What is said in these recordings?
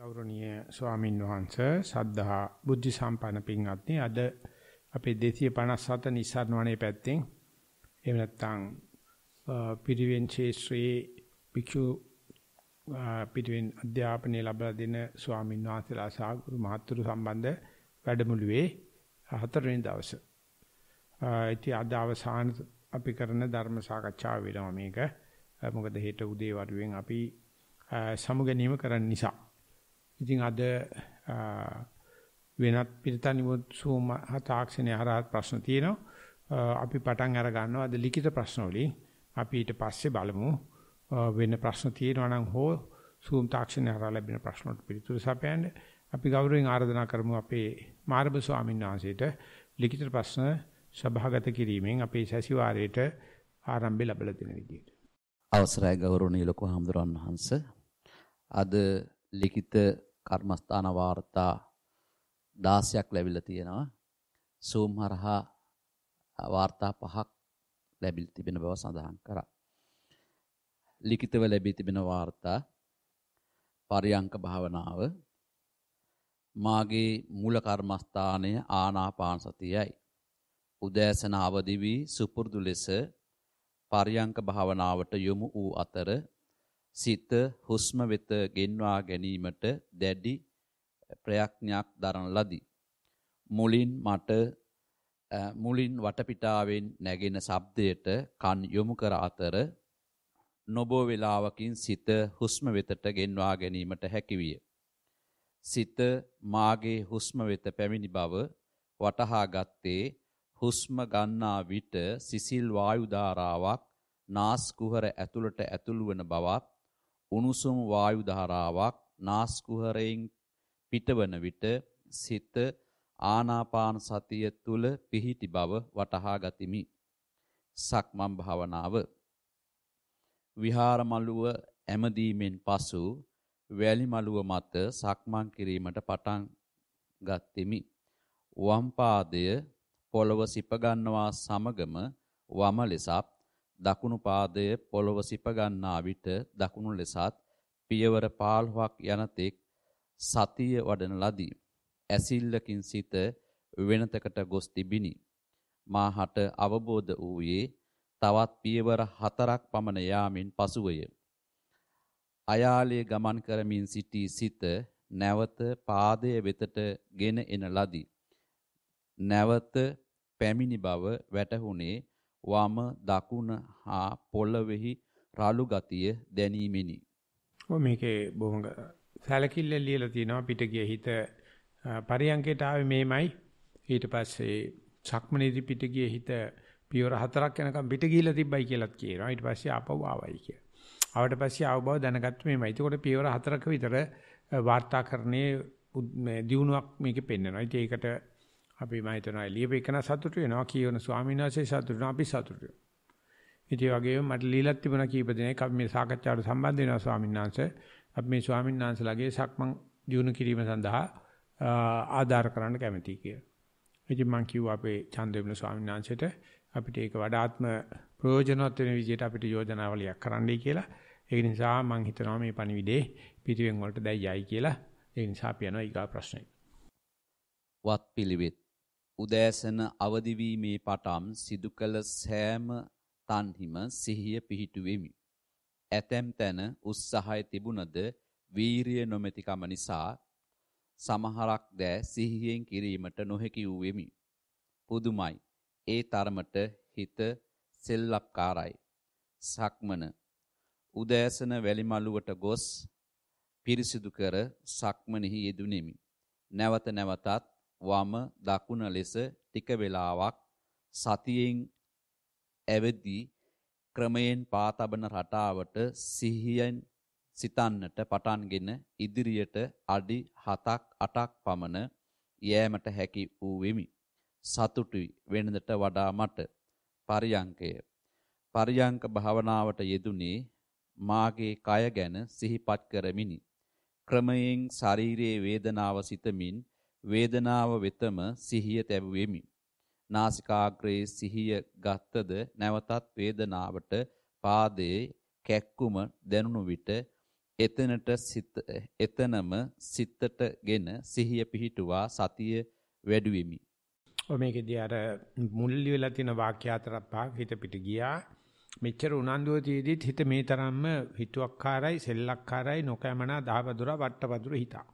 ගෞරවනීය ස්වාමීන් වහන්සේ සද්ධා බුද්ධ සම්පන්න පින්වත්නි අද අපේ 257 නිස්සාරණ වනේ පැත්තෙන් එහෙම නැත්නම් පිරිවෙන් ශේෂ්ත්‍රයේ භික්ෂු පිරිවෙන් අධ්‍යාපනය ලැබලා දෙන ස්වාමීන් වහන්සේලා සහ ගුරු මහත්තුරු සම්බන්ධ වැඩමුළුවේ 4 වෙනි දවසේ. ඉතින් අද අවසාන අපි කරන ධර්ම සාකච්ඡාව වෙනවා මේක. මොකද හෙට උදේ වරුවෙන් අපි සමුගැනීම කරන්න නිසා. ඉතින් අද වෙනත් පිළිතනිමුත් සූම තාක්ෂණයේ හරහා ප්‍රශ්න තියෙනවා. අපි පටන් අර ගන්නවා අද ලිඛිත ප්‍රශ්න වලින්. අපි ඊට පස්සේ බලමු වෙන ප්‍රශ්න තියෙනවා නම් හෝ සූම් තාක්ෂණයේ හරහා ලැබෙන ප්‍රශ්න වලට පිළිතුරු සපයන්න. අපි ගෞරවයෙන් ආරාධනා කරමු අපේ මාර්බ ස්වාමීන් වහන්සේට ලිඛිත ප්‍රශ්න සභාගත කිරීමෙන් අපේ සැසිවාරයට ආරම්භය ලැබලා දෙන විදියට. අවසරයි ගෞරවනීය ලොකු හාමුදුරන් වහන්සේ. අද ලිඛිත කර්මස්ථාන වාර්තා 16ක් ලැබිලා තියෙනවා. සූම් හරහා වාර්තා 5ක් ලැබිලා තිබෙන බව සඳහන් කරා. ලිඛිතව ලැබී තිබෙන වාර්තා පරියංක භාවනාව මාගේ මූල කර්මස්ථානය ආනාපාන සතියයි. උදෑසන අවදි වී සුපුරුදු ලෙස පරියංක භාවනාවට යොමු වූ අතර සිත හුස්ම වෙත ගෙන්වා ගැනීමට දැඩි ප්‍රයත්නයක් දරන ලදී. මුලින් වටපිටාවෙන් නැගෙන ශබ්දයට කන් යොමු කර අතර නොබෝ වේලාවකින් සිත හුස්ම වෙතට ගෙන්වා ගැනීමට හැකි විය. සිත මාගේ හුස්ම වෙත පැමිණි බව වටහා ගත්තේ හුස්ම ගන්නා විට සිසිල් වායු ධාරාවක් නාස් කුහර ඇතුළට ඇතුළු වන බවත් උණුසුම් වායු ධාරාවක් නාස් කුහරයෙන් පිටවන විට සිත ආනාපාන සතිය තුල පිහිටි බව වටහා ගතිමි. සක්මන් භාවනාව විහාර මළුව ඇමදීමෙන් පසු වැලි මළුව මත සක්මන් කිරීමට පටන් ගත්ෙමි. වම් පාදය පොළව සිප ගන්නවා සමගම වම ලෙසත් දකුණු පාදය පොළව සිප ගන්නා විට දකුණු ලෙසත් පියවර 15ක් යනතෙක් සතිය වඩන ලදී. ඇසිල්ලකින් සිත වෙනතකට ගොස් තිබිනි. මාහට අවබෝධ වූයේ තවත් පියවර 4ක් පමණ යාමින් පසුවය. අයාලේ ගමන් කරමින් සිටි සිත නැවත පාදයේ වෙතට ගෙන එන ලදී. නැවත පැමිණි බව වැටහුනේ වම දකුණ හා පොළවෙහි රළු ගතිය දැනීමෙනි. මේකේ බොහොම සැලකිල්ල ලියලා තියෙනවා පිටගිය හිත පරියංකයට ආවේ මේමයි. ඊට පස්සේ සක්මනේදී පිටගිය හිත පියවර 4ක් යනකම් පිට ගිහිලා තිබ්බයි කියලාත් කියනවා. ඊට පස්සේ ආපහු ආවයි කිය. ආවට පස්සේ ආව බව දැනගත්ත මේමයි. ඒකෝට පියවර 4ක විතර වාර්තාකරණයේ දියුණුවක් මේකේ පෙන්වනවා. ඉතින් ඒකට අපි මම හිතනවා ලියපෙකන සතුටු වෙනවා කියවන ස්වාමීන් වහන්සේ සතුටු වෙනවා අපි සතුටු වෙනවා. ඉතින් ඒ වගේම මට লীලත් තිබුණා කීප දෙනෙක් අපි මේ සාකච්ඡාවට සම්බන්ධ වෙනවා ස්වාමීන් වහන්සේ. අපි මේ ස්වාමීන් වහන්සේලාගේ සක්මන් දියුණු කිරීම සඳහා ආධාර කරන්න කැමැතියි කියලා. ඉතින් මම කිව්වා අපේ චන්දවිමල ස්වාමීන් වහන්සේට අපිට ඒක වඩාත්ම ප්‍රයෝජනවත් වෙන විදිහට අපිට යෝජනාවලියක් කරන්නයි කියලා. ඒ නිසා මම හිතනවා මේ පණිවිඩේ පිටිවෙන් වලට දැන් යයි කියලා. ඒ නිසා අපි යනවා ඊගා ප්‍රශ්නෙට. වත් පිළිවෙත් උදෑසන අවදි වීමේ පටන් සිදු කළ සෑම තන්හිම සිහිය පිහිටුවෙමි. ඇතැම් තැන උත්සාහය තිබුණද වීරිය නොමැතිකම නිසා සමහරක් දෑ සිහියෙන් කිරීමට නොහැකි වූෙමි. පුදුමයි. ඒ තරමට හිත සෙල්ලක්කාරයි. සක්මන උදෑසන වැලි මළුවට ගොස් පිරිසිදු කර සක්මනෙහි යෙදුණෙමි. නැවත නැවතත් වම දකුණ ලෙස ටික වේලාවක් සතියෙන් ඇවදී ක්‍රමයෙන් පාතබන රටාවට සිහියෙන් සිතන්නට පටන්ගෙන ඉදිරියට අඩි 7ක් 8ක් පමණ යෑමට හැකි වූ වෙමි. සතුටුයි වෙනදට වඩා මට. පරියංක භාවනාවට යෙදුනේ මාගේ කය ගැන සිහිපත් කරමිනි. ක්‍රමයෙන් ශරීරයේ වේදනාව සිතමින් වේදනාව වෙතම සිහිය තැබුවෙමි. නාසිකාග්‍රයේ සිහිය ගත්තද නැවතත් වේදනාවට පාදයේ කැක්කුම දැනුණු විට එතනම සිතටගෙන සිහිය පිහිටුවා සතිය වැඩුවෙමි. ඔය මේකේදී අර මුල් වෙලා තියෙන වාක්‍ය හතරක් පහක් හිත පිට ගියා. මෙච්චර උනන්දුව තියදීත් හිත මේ තරම්ම හිතුවක්කාරයි, සෙල්ලක්කාරයි, නොකෑමනා දහවදුරා වට්ටපදුර හිතා.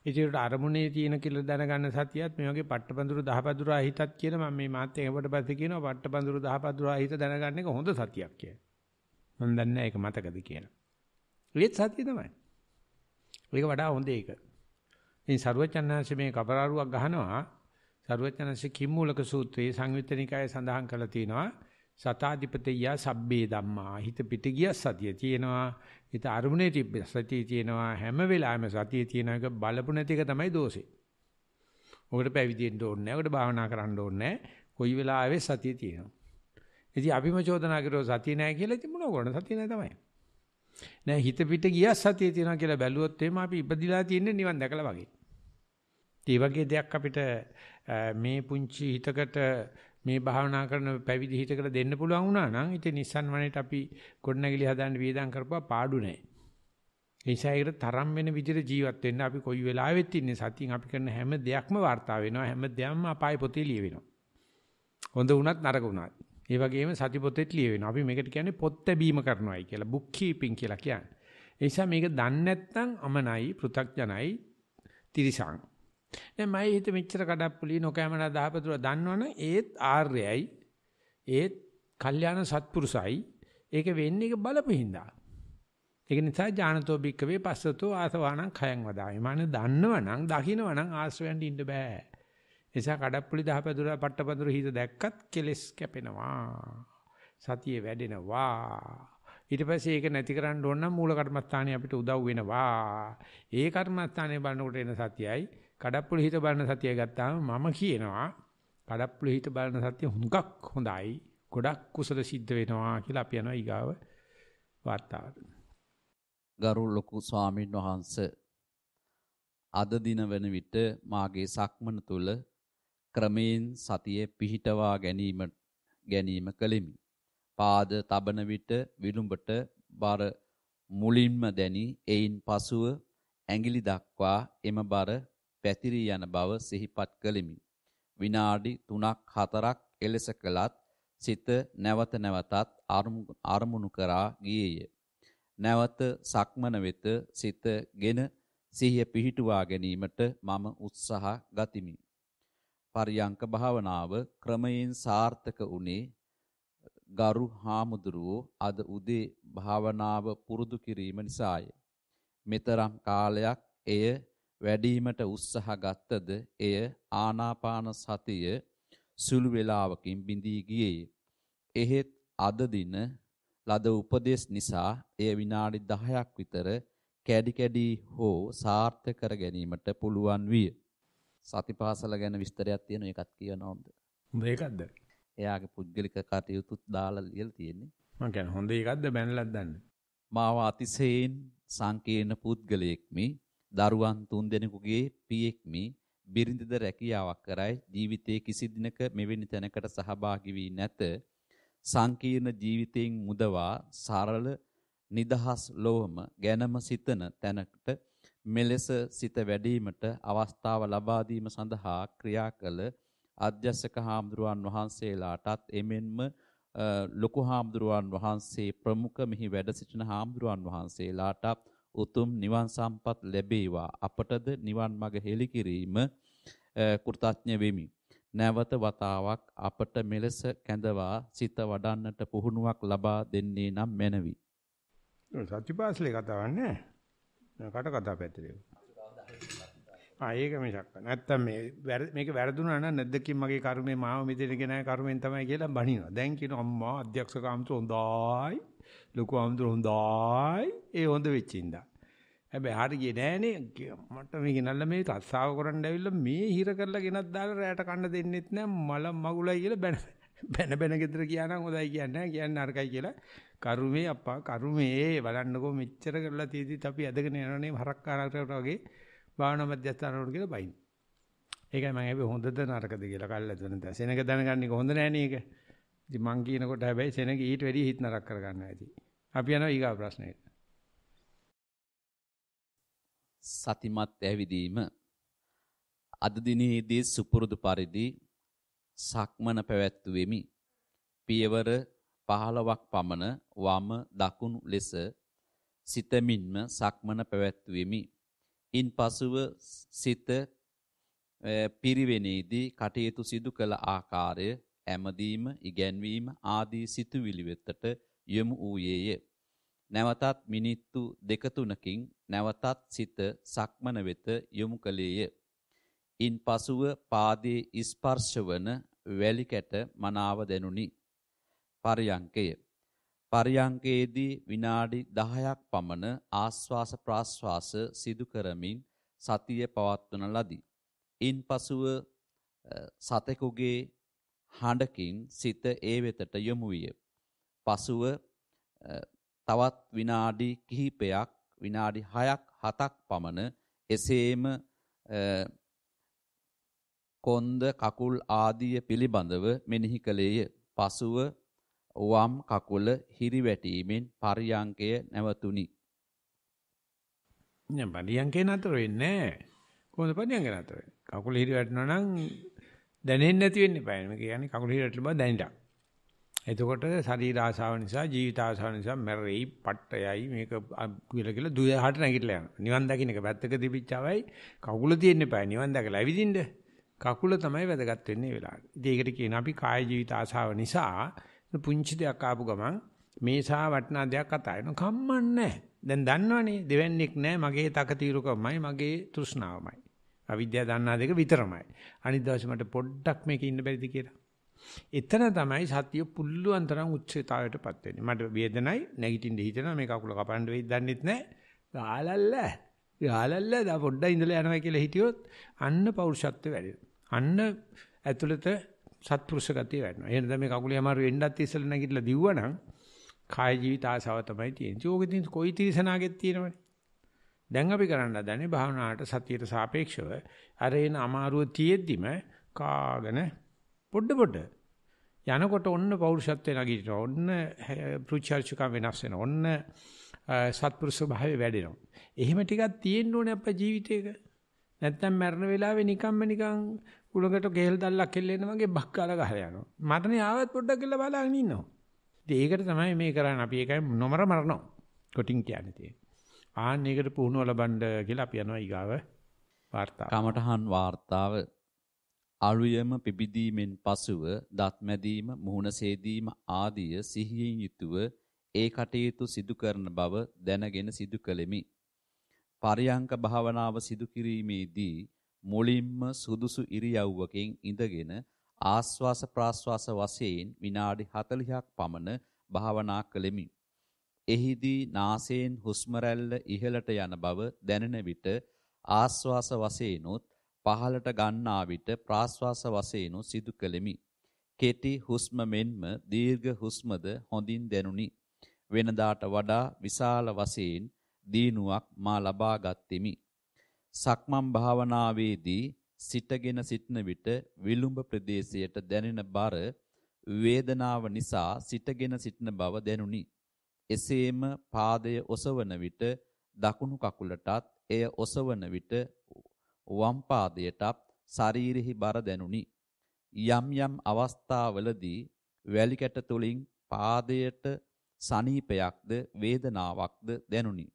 ඒකට අරමුණේ තියෙන කියලා දැනගන්න සතියත් මේ වගේ පට්ටපඳුරු දහපඳුරා හිතත් කියන මම මේ මාත් එකට පස්සේ කියනවා පට්ටපඳුරු දහපඳුරා හිත දැනගන්න එක හොඳ සතියක් කියලා. මම දන්නේ නැහැ ඒක මතකද කියලා. ඒත් සතිය තමයි. ඒක වඩා හොඳ ඒක. ඉතින් සරුවචනාංශ මේ කපරාරුවක් ගහනවා. සරුවචනාංශ කිම්මූලක සූත්‍රයේ සංයුත්තනිකායේ සඳහන් කරලා තියෙනවා සතාධිපතිය සබ්බේ ධම්මා හිත පිට ගිය සතිය තියෙනවා. හිත අරමුණේ තිබ්බ සතිය තියෙනවා. හැම වෙලාවෙම සතිය තියෙන එක බලපු නැති එක තමයි දෝෂේ. ඔකට පැවිදෙන්න ඕනේ නැහැ. ඔකට භාවනා කරන්න ඕනේ නැහැ. කොයි වෙලාවෙ සතිය තියෙනවා. ඉතින් අපිම චෝදනා කරෝ සතිය නැහැ කියලා ඉතින් මොනව කරන්නේ? සතිය නැහැ තමයි. නෑ හිත පිට ගියා සතිය තියෙනවා කියලා බැලුවොත් එහෙම අපි ඉපදිලා තියෙන්නේ නිවන් දැකලා වගේ. ඒ වගේ දෙයක් අපිට මේ පුංචි හිතකට මේ භාවනා කරන පැවිදි හිතකට දෙන්න පුළුවන් වුණා නම් ඉතින් නිස්සන් වනේට අපි ගොඩනැගිලි හදාන්න වියදම් කරපුවා පාඩු නෑ. ඒ නිසා ඒකට තරම් වෙන විදිහට ජීවත් වෙන්න අපි කොයි වෙලාවෙත් ඉන්නේ සතියෙන් අපි කරන හැම දෙයක්ම වාර්තා වෙනවා හැම දෙයක්ම අපාය පොතේ ලියවෙනවා. හොඳ වුණත් නරක වුණත්. ඒ වගේම සති පොතේත් ලියවෙනවා. අපි මේකට කියන්නේ පොත් බැීම කරනවායි කියලා බුක් කීපින් කියලා කියන්නේ. ඒ නිසා මේක දන්නේ නැත්නම් අමනයි, පෘ탁ජනයි, තිරිසං. දැන් මම හිත මෙච්චර කඩප්පුලි නොකෑමනා දහපතුර දන්නවනේ ඒත් ආර්යයි ඒත් කල්යාණ සත්පුරුසයි ඒක වෙන්නේ ඒක බලපින්දා. ඒක නිසා ඥානතෝ බික්කවේ පස්සතෝ ආසවාණං khයං වදාමි. මානේ දන්නවනම් දකින්නවනම් ආශ්‍රයයන් ඉන්න බෑ. එසා කඩප්පුලි දහපතුර පට්ටපතුර හිත දැක්කත් කෙලස් කැපෙනවා. සතිය වැඩෙනවා. ඊට පස්සේ ඒක නැති කරන්න ඕන නම් මූල කර්මස්ථානේ අපිට උදව් වෙනවා. ඒ කර්මස්ථානේ බලනකොට එන සතියයි කඩප්පුලි හිත බලන සතිය ගත්තාම මම කියනවා කඩප්පුලි හිත බලන සතිය හුඟක් හොඳයි. ගොඩක් කුසල සිද්ධ වෙනවා කියලා අපි යනවා ඊගාව වාර්තාවට. ගරු ලොකු ස්වාමීන් වහන්සේ අද දින වන විට මාගේ සක්මන තුල ක්‍රමයෙන් සතිය පිහිටවා ගැනීම කළෙමි. පාද තබන විට විලුඹට බර මුලින්ම දැනි එයින් පසුව ඇඟිලි දක්වා එම බර පැතිරී යන බව සිහිපත් කළෙමි. විනාඩි 3ක් 4ක් එලෙස කළත් සිත නැවත නැවතත් අරමුණු කරා ගියේය. නැවත සක්මන වෙත සිතගෙන සිහිය පිහිටුවා ගැනීමට මම උත්සාහ ගතිමි. පරියංක භාවනාව ක්‍රමයෙන් සාර්ථක වුණේ ගරු හාමුදුරුවෝ අද උදේ භාවනාව පුරුදු කිරීම නිසාය. මෙතරම් කාලයක් එය වැඩිවීමට උත්සාහ ගත්තද එය ආනාපාන සතිය සුළු වේලාවකින් බිඳී ගියේය. එහෙත් අද දින ලද උපදේශ නිසා එය විනාඩි 10ක් විතර කැඩි කැඩි හෝ සාර්ථක කර ගැනීමට පුළුවන් විය. සතිපාසල ගැන විස්තරයක් තියෙනවා ඒකත් කියනවද? හොඳ එකක්ද? එයාගේ පුද්ගලික කටයුතුත් දාලා ලියලා තියෙන්නේ. මම කියන්නේ හොඳ එකක්ද බැනලක් දන්නේ. මාව අතිශයින් සංකීර්ණ පුද්ගලයෙක්මි දරුවන් 3 දෙනෙකුගේ පියෙක්මි බිරිඳද රැකියාවක් කරයි ජීවිතයේ කිසි දිනක මෙවැනි තැනකට සහභාගී වී නැත. සංකීර්ණ ජීවිතයෙන් මුදවා සරල නිදහස් ලෝම ගැනම සිතන තැනකට මෙලෙස සිත වැඩිවීමට අවස්ථාව ලබා දීම සඳහා ක්‍රියා කළ අධ්‍යක්ෂක හාමුදුරුවන් වහන්සේලාටත් එමෙන්ම ලොකු හාමුදුරුවන් වහන්සේ ප්‍රමුඛ මෙහි වැඩ සිටින හාමුදුරුවන් වහන්සේලාටත් උතුම් නිවන් සම්පත් ලැබේවා. අපටද නිවන් මඟ හෙළි කිරීම කෘතඥ වෙමි. නැවත වතාවක් අපට මෙලෙස කැඳවා සිත වඩන්නට පුහුණුවක් ලබා දෙන්නේ නම් මැනවි. සත්‍යපාසලේ කතාවක් නෑ. කට කතා පැත්තේ. ඒක මිසක් නැත්තම් මේක වැරදුනා නම් නැද්දකින් මගේ කර්මේ මාව මෙතන ගෙනාවේ කර්මෙන් තමයි කියලා බනිනවා. දැන් කියන අම්මා අධ්‍යක්ෂක ආමතුරු හොඳයි. ලොකු ආමතුරු හොඳයි. ඒ හොඳ වෙච්ච ඉඳා. හැබැයි හරිය ගියේ නෑනේ. මට මේක නල්ල මේ තස්සාව කරන්න ඇවිල්ලා මේ හිර කරලා ගෙනත් දාලා රැයට කන්න දෙන්නෙත් නෑ. මල මගුලයි කියලා බැන ගෙදර කියනනම් හොඳයි කියන්නේ නෑ. කියන්නේ අරකයි කියලා. කර්මේ අප්පා කර්මේ බලන්නකෝ මෙච්චර කරලා තියෙදිත් අපි ඇදගෙන යනවනේ හරක් කාරකට වගේ භාවනා මධ්‍යස්ථාන වල කියලා බයින්. ඒකයි මම හැබැයි හොඳද නරකද කියලා කල්ලා දුන්න. සෙනඟ දැනගන්න එක හොඳ නෑනේ ඒක. ඉතින් මං කියනකොට හැබැයි සෙනඟ ඊට වැඩිය හිත නරක කරගන්නවා ඇති. අපි යනවා ඊගා ප්‍රශ්නෙට. සතිමත් ඇවිදීම. අද දිනේදී සුපුරුදු පරිදි සක්මන පැවැත්වුවෙමි. පියවර 15ක් පමණ වම දකුණු ලෙස සිතමින්ම සක්මන පැවැත්වුවෙමි. ඉන්පසුව සිත පිරිවෙනේදී කටයුතු සිදු කළ ආකාරය ඇමදීම, ඉගැන්වීම ආදී සිතුවිලි වෙතට යොමු වූයේය. නැවතත් මිනිත්තු 2-3කින් නැවතත් සිත සක්මන වෙත යොමු කළේය. ඉන්පසුව පාදයේ ස්පර්ශවන වැලි කැට මනාව දැනුනි. පර්යංකය. පර්යංකයේදී විනාඩි 10ක් පමණ ආස්වාස ප්‍රාස්වාස සිදු කරමින් සතිය පවත්වන ලදී. ඉන්පසුව සතෙකුගේ හඬකින් සිත ඒ වෙතට යොමු විය. පසුව තවත් විනාඩි කිහිපයක් විනාඩි 6ක් 7ක් පමණ එසේම කොන්ද කකුල් ආදිය පිළිබඳව මෙනෙහි කළේය. පසුව වම් කකුල හිරිවැටීමෙන් පර්යංකය නැවතුණි. නෑ පර්යංකේ නතර වෙන්නේ නෑ. කොහොමද පර්යංකේ නතර වෙන්නේ? කකුල හිරිවැටෙනවා නම් දැනෙන්නේ නැති වෙන්න eBay. මේ කියන්නේ කකුල හිරිවැටෙන බව දැනෙන්න. එතකොට ශරීර ආශාව නිසා ජීවිත ආශාව නිසා මැරෙයි, පට්ටයයි මේක කියලා දුයහට නැගිටලා යනවා. නිවන් දකින්න එක පැත්තක තිබිච්චවයි කකුල තියෙන්න eBay. නිවන් දැකලා ඇවිදින්න. කකුල තමයි වැදගත් වෙන්නේ මේ වෙලාවට. ඉතින් ඒකට කියන අපි කාය ජීවිත ආශාව නිසා පුංචි දෙයක් ආපු ගමන් මේසා වටනා දෙයක් කතා කරනවා. කම්මන්නේ. දැන් දන්නවනේ දෙවන්නේක් නැහැ. මගේ තකතිරුකමයි මගේ තෘෂ්ණාවමයි. අවිද්‍යාව දන්නා දෙක විතරමයි. අනිත් දවසේ මට පොඩ්ඩක් මේකේ ඉන්න බැරිද කියලා. එතන තමයි සතිය පුල්ලුවන් තරම් උච්චතාවයටපත් වෙන්නේ. මට වේදනයි නැගිටින්න හිතෙනවා මේ කකුල කපන්න වෙයිද දන්නෙත් නැහැ. ගාලල්ල දා පොඩ්ඩක් ඉඳලා යනවා කියලා හිටියොත් අන්න පෞරුෂත්වය වැඩෙනවා. අන්න ඇතුළත සත්පුරුෂ ගතිය වැඩෙනවා. එහෙනම් මේ කකුලේ අමාරු වෙන්නත් ඉස්සෙල්ලා නැගිටලා දිව්වනම් කාය ජීවිත ආසාව තමයි තියෙන්නේ. ඕක ඉතින් කොයි තිරසනාගෙත් තියෙනවනේ. දැන් අපි කරන්න හදන්නේ භාවනාවට සතියට සාපේක්ෂව අර එන අමාරුව තියෙද්දිම කාගෙන පොඩ යනකොට ඔන්න පෞරුෂත්වය නැගිටිනවා. ඔන්න පෘච්ඡාර්චකම් වෙනස් වෙනවා. ඔන්න සත්පුරුෂ භාවය වැඩෙනවා. එහෙම ටිකක් තියෙන්න ඕනේ අපේ ජීවිතේක. නැත්තම් මරණ වෙලාවේ නිකන් උලකට ගෙල් දැල්ලක් කෙල්ලෙන්න වගේ බක්කාලා ගහලා යනවා. මරණේ ආවත් පොඩ්ඩක් කියලා බලාගෙන ඉන්නවා. ඉතින් ඒකට තමයි මේ කරන්නේ. අපි ඒකයි නොමර මරනවා. කොටින් කියන්නේ තියෙන්නේ. ආන්න ඒකට පුහුණුව ලබන්න කියලා අපි යනවා ඊගාව වාර්තාව. කමඨහන් වාර්තාව. අලුයම පිබිදීමෙන් පසුව දත් මැදීම, මුහුණ සේදීම ආදිය සිහියෙන් යුතුව ඒ කටයුතු සිදු කරන බව දැනගෙන සිදු කළෙමි. පරියංක භාවනාව සිදු කිරීමේදී මුලින්ම සුදුසු ඉරියව්වකින් ඉඳගෙන ආස්වාස ප්‍රාස්වාස වශයෙන් විනාඩි 40ක් පමණ භාවනා කළෙමි. එහිදී නාසයෙන් හුස්ම රැල්ල ඉහළට යන බව දැනෙන විට ආස්වාස වශයෙන්ොත් පහළට ගන්නා විට ප්‍රාස්වාස වශයෙන්ොත් සිදු කළෙමි. කෙටි හුස්ම මෙන්ම දීර්ඝ හුස්මද හොඳින් දැනුනි. වෙනදාට වඩා විශාල වශයෙන් දීනුවක් මා ලබා ගත්ෙමි. සක්මන් භාවනාවේදී සිටගෙන සිටන විට විලුඹ ප්‍රදේශයට දැනෙන බර වේදනාව නිසා සිටගෙන සිටන බව දැනුනි. එසේම පාදය ඔසවන විට දකුණු කකුලටත් එය ඔසවන විට වම් පාදයටත් ශරීරෙහි බර දැනුනි. යම් යම් අවස්ථාවලදී වැලි කැට තුලින් පාදයට සනීපයක්ද වේදනාවක්ද දැනුනි.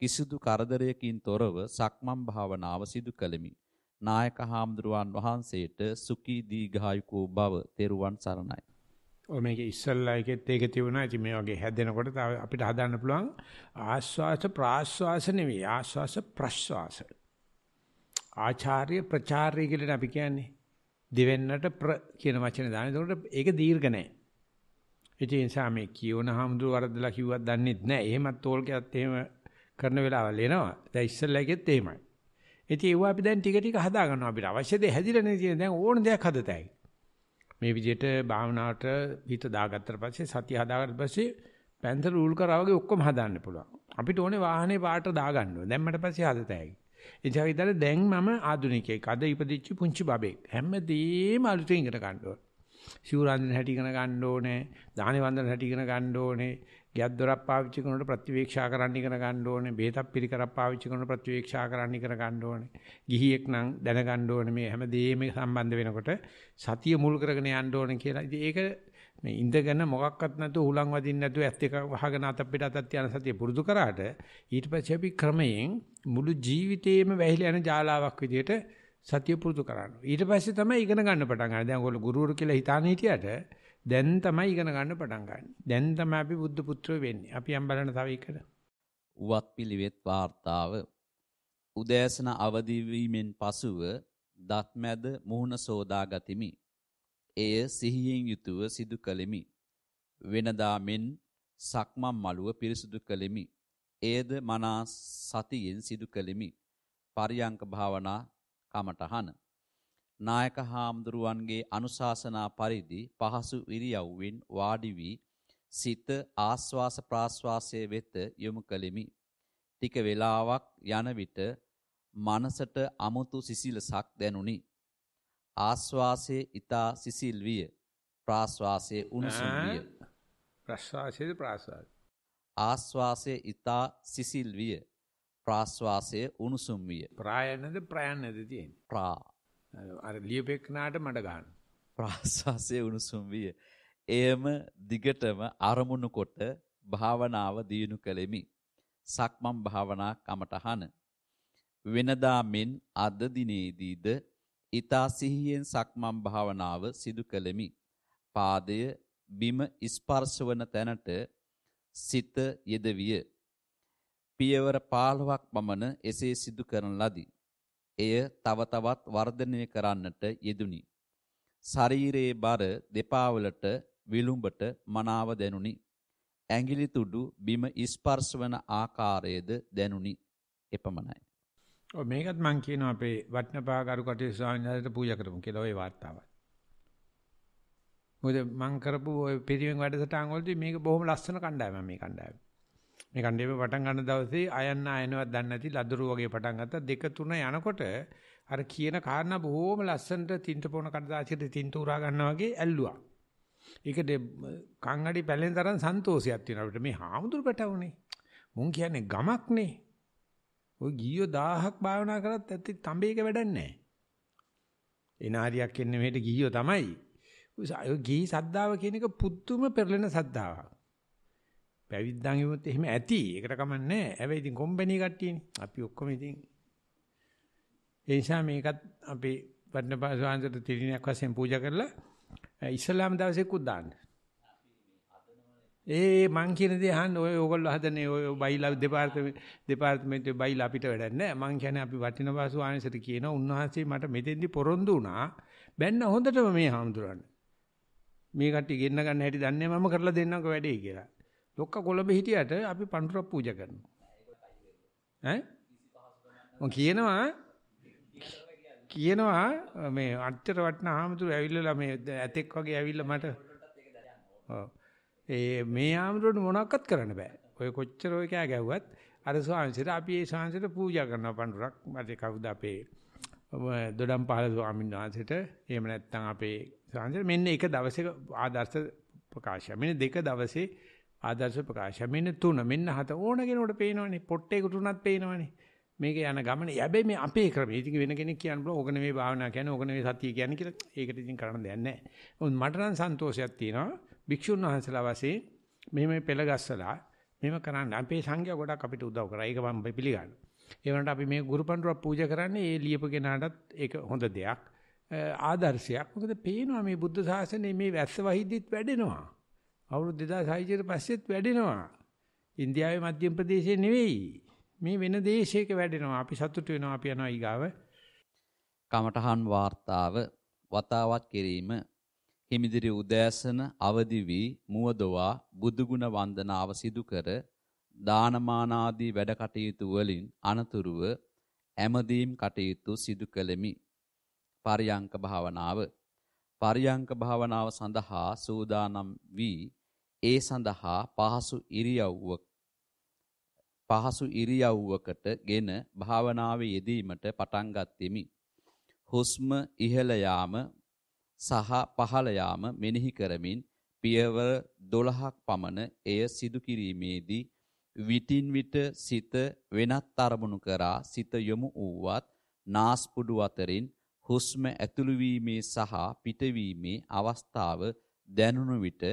කිසිදු කරදරයකින් තොරව සක්මන් භාවනාව සිදු කළෙමි. නායක හාමුදුරුවන් වහන්සේට සුඛී දීඝායුකෝ භව තෙරුවන් සරණයි. ඔය මේක ඉස්සල්ලා එකෙත් ඒක තිබුණා. ඉතින් මේ වගේ හැදෙනකොට අපිට හදාන්න පුළුවන් ආස්වාස ප්‍රාස්වාස නෙවෙයි ආස්වාස ප්‍රස්වාස. ආචාර්ය ප්‍රචාරය කියලා අපි කියන්නේ. දෙවෙන්නට ප්‍ර කියන වචනේ දාන. ඒකට ඒක දීර්ඝ නැහැ. ඒ නිසා මේ කියවන හාමුදුරුව වරදලා කිව්වත් දන්නෙත් නැහැ. එහෙමත් තෝල්කයත් එහෙම කරන වෙලාවල් එනවා. දැන් ඉස්සල්ලා එකෙත් එහෙමයි. ඉතින් ඒවා අපි දැන් ටික ටික හදා ගන්නවා. අපිට අවශ්‍ය දේ හැදිලා නේ තියෙන. දැන් ඕන දෙයක් හදතයි. මේ විදිහට භාවනාවට හිත දාගත්තට පස්සේ සතිය හදාගත්ත පස්සේ පැන්සල් රූල් කරා වගේ ඔක්කොම හදාන්න පුළුවන්. අපිට ඕනේ වාහනේ පාට දාගන්න ඕනේ. දැම්මට පස්සේ හදතයි. එනිසා විතර දැන් මම ආදුනිකයෙක්. අද ඉපදිච්ච පුංචි බබෙක්. හැමදේම අලුතෙන් ඉගෙන ගන්න ඕනේ. සිවුරන්දන හැටි ඉගෙන ගන්න ඕනේ. දාහනේ වන්දන හැටි ඉගෙන ගන්න ඕනේ. ගියක් දොරක් පාවිච්චි කරනකොට ප්‍රතිවීක්ෂා කරන්න ඉගෙන ගන්න ඕනේ. බෙහෙතක් පිළිකරක් පාවිච්චි කරනකොට ප්‍රතිවීක්ෂා කරන්න ඉගෙන ගන්න ඕනේ. ගිහියෙක් නම් දැනගන්න ඕනේ මේ හැමදේම සම්බන්ධ වෙනකොට සතිය මුල් කරගෙන යන්න ඕනේ කියලා. ඉතින් ඒක මේ ඉඳගෙන මොකක්වත් නැතුව උලන් වදින්න නැතුව ඇස් දෙක වහගෙන අත පිට අතත් යන සතිය පුරුදු කරාට ඊට පස්සේ අපි ක්‍රමයෙන් මුළු ජීවිතේම වැහිලා යන ජාලාවක් විදියට සතිය පුරුදු කරනවා. ඊට පස්සේ තමයි ඉගෙන ගන්න පටන් ගන්න. දැන් ඔයගොල්ලෝ ගුරුවරු කියලා හිතාන හිටියට දැන් තමයි ඉගෙන ගන්න පටන් ගන්න. දැන් තමයි අපි බුද්ධ පුත්‍රයෝ වෙන්නේ. අපි යම් බලන තව එකට. උවත් පිළිවෙත් වාර්තාව උදෑසන අවදි වීමෙන් පසුව දත් මැද මුහුණ සෝදා ගතිමි. එය සිහියෙන් යුතුව සිදු කළෙමි. වෙනදා මෙන් සක්මන් මළුව පිරිසුදු කළෙමි. එයද මනා සතියෙන් සිදු කළෙමි. පරියංක භාවනා කමඨහන. නායක හාමුදුරුවන්ගේ අනුශාසනා පරිදි පහසු ඉරියව්වෙන් වාඩි වී සිත ආස්වාස ප්‍රාස්වාසයේ වෙත යොමු කළෙමි. ටික වේලාවක් යන විට මනසට අමුතු සිසිලසක් දැනුනි. ආස්වාසයේ ඊතා සිසිල් විය. ප්‍රාස්වාසයේ උණුසුම් විය. ප්‍රාස්වාසයේ ප්‍රාස්වාස. ආස්වාසයේ ඊතා සිසිල් විය. ප්‍රාස්වාසයේ උණුසුම් විය. ප්‍රායනද ප්‍රයන්නද තියෙන්නේ. ප්‍රා අර ලියපෙක්නාට මඩ ගන්න. ප්‍රාස්වාසයේ උණුසුම් විය. එයම දිගටම අරමුණු කොට භාවනාව දියුණු කළෙමි. සක්මන් භාවනා කමඨහන. වෙනදා මෙන් අද දිනේදීද ඊතා සිහියෙන් සක්මන් භාවනාව සිදු කළෙමි. පාදය බිම ස්පර්ශවන තැනට සිත යෙදවිය. පියවර 15ක් පමණ එසේ සිදු කරන ලදී. එය තව තවත් වර්ධනය කරන්නට යෙදුනි. ශරීරයේ බර දෙපා වලට විලුඹට මනාව දැනුනි. ඇඟිලි තුඩු බිම ස්පර්ශ වන ආකාරයේද දැනුනි. එපමණයි. ඔව් මේකත් මම කියනවා අපේ වටනපා කරු කටේ ස්වාමීන් වහන්සේට පූජා කරමු කියලා ওই වාර්තාවයි. මොකද මම කරපු ওই පිරිවෙන් වැඩසටහන් වලදී මේක බොහොම ලස්සන කණ්ඩායමක් මේ කණ්ඩායම. මේ කණ්ඩායම පටන් ගන්න දවසේ අයන්න අයනවත් දන්නේ නැති ලදරු වගේ පටන් ගත්තා. 2 3 යනකොට අර කියන කාරණා බොහොම ලස්සනට තින්ත පොන කඩදාසියට තින්ත උරා ගන්නවා වගේ ඇල්ලුවා. ඒකද කංගඩි පැලෙන තරම් සන්තෝෂයක් තියෙනවා අපිට මේ හාමුදුරු පැටවුනේ. මුන් කියන්නේ ගමක්නේ. ඔය ගියෝ 1000ක් භාවනා කරත් ඇත්ත තඹේක වැඩක් නැහැ. එනාරියක් එන්නේ මෙහෙට ගියෝ තමයි. ඔය ගිහි සද්දාව කියන එක පුදුම පෙරලෙන සද්දාවක්. පැවිද්දන් ඉවොත් එහෙම ඇති. ඒකට කමන්නේ නැහැ. හැබැයි ඉතින් කොම්බැනි කට්ටියනේ. අපි ඔක්කොම ඉතින් ඒ නිසා මේකත් අපි වඩනපාසවන්සට තිරිනයක් වශයෙන් පූජා කරලා ඉස්ලාම් දවසේකුත් දාන්න. මං කියන දේ අහන්න ඔය ඕගොල්ලෝ හදන්නේ ඔය බයිලා දෙපාර්තමේන්තුවේ බයිලා අපිට වැඩක් නැහැ. මං කියන්නේ අපි වටිනපාසවන්සට කියනවා උන්වහන්සේ මට මෙතෙන්දි පොරොන්දු වුණා. බැන්න හොඳටම මේ හාමුදුරන්. මේ කට්ටිය ගෙන්න ගන්න හැටි දන්නේ මම කරලා දෙන්නම්කෝ වැඩේ කියලා. ලොක්ක කොළඹ හිටියට අපි පඳුරක් පූජා කරනවා. ඈ? මං කියනවා මේ අච්චර වටන ආමතුරු ඇවිල්ලා මේ ඇතෙක් වගේ ඇවිල්ලා මට ඔව් මේ ආමතුරුට මොනවක්වත් කරන්න බෑ. ඔය කොච්චර ඔය කෑ ගැව්වත් අර ස්වාමීන්සට අපි ඒ ස්වාමීන්සට පූජා කරනවා පඳුරක්. මට කවුද අපේ දොඩම්පහල ස්වාමීන් වහන්සේට එහෙම නැත්නම් අපේ ස්වාමීන්සට මෙන්න එක දවසක ආදර්ශ ප්‍රකාශය. මෙන්න 2 දවසේ ආදර්ශ ප්‍රකාශය. මෙන්න 3 මෙන්න 7 ඕන කෙනෙකුට පේනවනේ. පොට්ටේකට උනත් පේනවනේ. මේක යන ගමන හැබැයි මේ අපේ ක්‍රමය. ඉතින් වෙන කෙනෙක් කියන්න බෑ. ඕක නෙමෙයි භාවනා කියන්නේ, ඕක නෙමෙයි සතිය කියන්නේ කියලා. ඒකට ඉතින් කරන්න දෙයක් නැහැ. මට නම් සන්තෝෂයක් තියෙනවා. භික්ෂුන් වහන්සේලා වශයෙන් මෙහෙම පෙළ ගස්සලා මෙහෙම කරන්න. අපේ සංඝයා ගොඩක් අපිට උදව් කරා. ඒක මම පිළිගන්නවා. ඒ වුණාට අපි මේ ගුරු පඬුරක් පූජා කරන්නේ ඒ ලියපගෙනාටත් ඒක හොඳ දෙයක්. ආදර්ශයක්. මොකද පේනවා මේ බුද්ධ ශාසනය මේ වැස්ස වහිද්දිත් වැඩෙනවා. අවුරුදු 2600 පස්සෙත් වැඩෙනවා. ඉන්දියාවේ මධ්‍යම ප්‍රදේශයේ නෙවෙයි. මේ වෙන දේශයක වැඩෙනවා. අපි සතුටු වෙනවා. අපි යනවා ඊගාව. කමඨහන් වාර්තාව වතාවත් කිරීම හිමිදිරි උදෑසන අවදි වී මුවදවා බුදුගුණ වන්දනාව සිදු කර දානමාන ආදී වැඩ කටයුතු වලින් අනතුරුව ඇමදීම් කටයුතු සිදු කළෙමි. පරියංක භාවනාව භාවනාව සඳහා සූදානම් වී ඒ සඳහා පහසු ඉරියව්වකට ගෙන භාවනාවේ යෙදීමට පටන් ගත්ෙමි. හුස්ම ඉහළ යාම සහ පහළ යාම මෙනෙහි කරමින් පියවර 12ක් පමණ එය සිදු කිරීමේදී විටින් විට සිත වෙනත් අරමුණු කරා සිත යොමු වූවත් නාස්පුඩු අතරින් හුස්ම ඇතුළු වීමේ සහ පිටවීමේ අවස්ථාව දැනුණු විට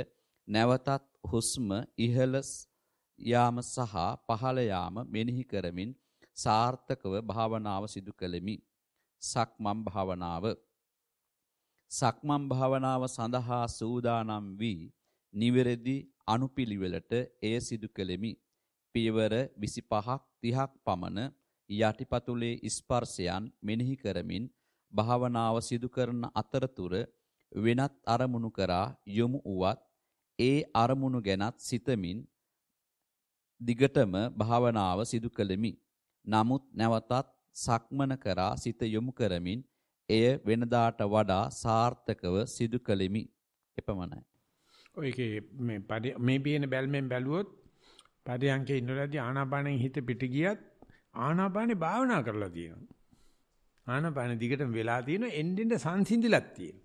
නැවතත් හුස්ම ඉහළ යාම සහ පහළ යාම මෙනෙහි කරමින් සාර්ථකව භාවනාව සිදු කළෙමි. සක්මන් භාවනාව. සක්මන් භාවනාව සඳහා සූදානම් වී නිවැරදි අනුපිළිවෙලට එය සිදු කළෙමි. පියවර 25ක් 30ක් පමණ යටිපතුලේ ස්පර්ශයන් මෙනෙහි කරමින් භාවනාව සිදු කරන අතරතුර වෙනත් අරමුණු කරා යොමු වුවත් ඒ අරමුණු ගැනත් සිතමින් දිගටම භාවනාව සිදු කළෙමි. නමුත් නැවතත් සක්මන කරා සිත යොමු කරමින් එය වෙනදාට වඩා සාර්ථකව සිදු කළෙමි. එපමණයි. ඔයකේ මේ බියන බැල්මෙන් බැලුවොත් පරියන්කේ ඉන්නලාදී ආනාපානෙන් හිත පිට ගියත් ආනාපානේ භාවනා කරලා තියෙනවා. ආනාපාන දිගටම වෙලා තියෙනවා එන්නෙන් සංසිඳිලක් තියෙනවා.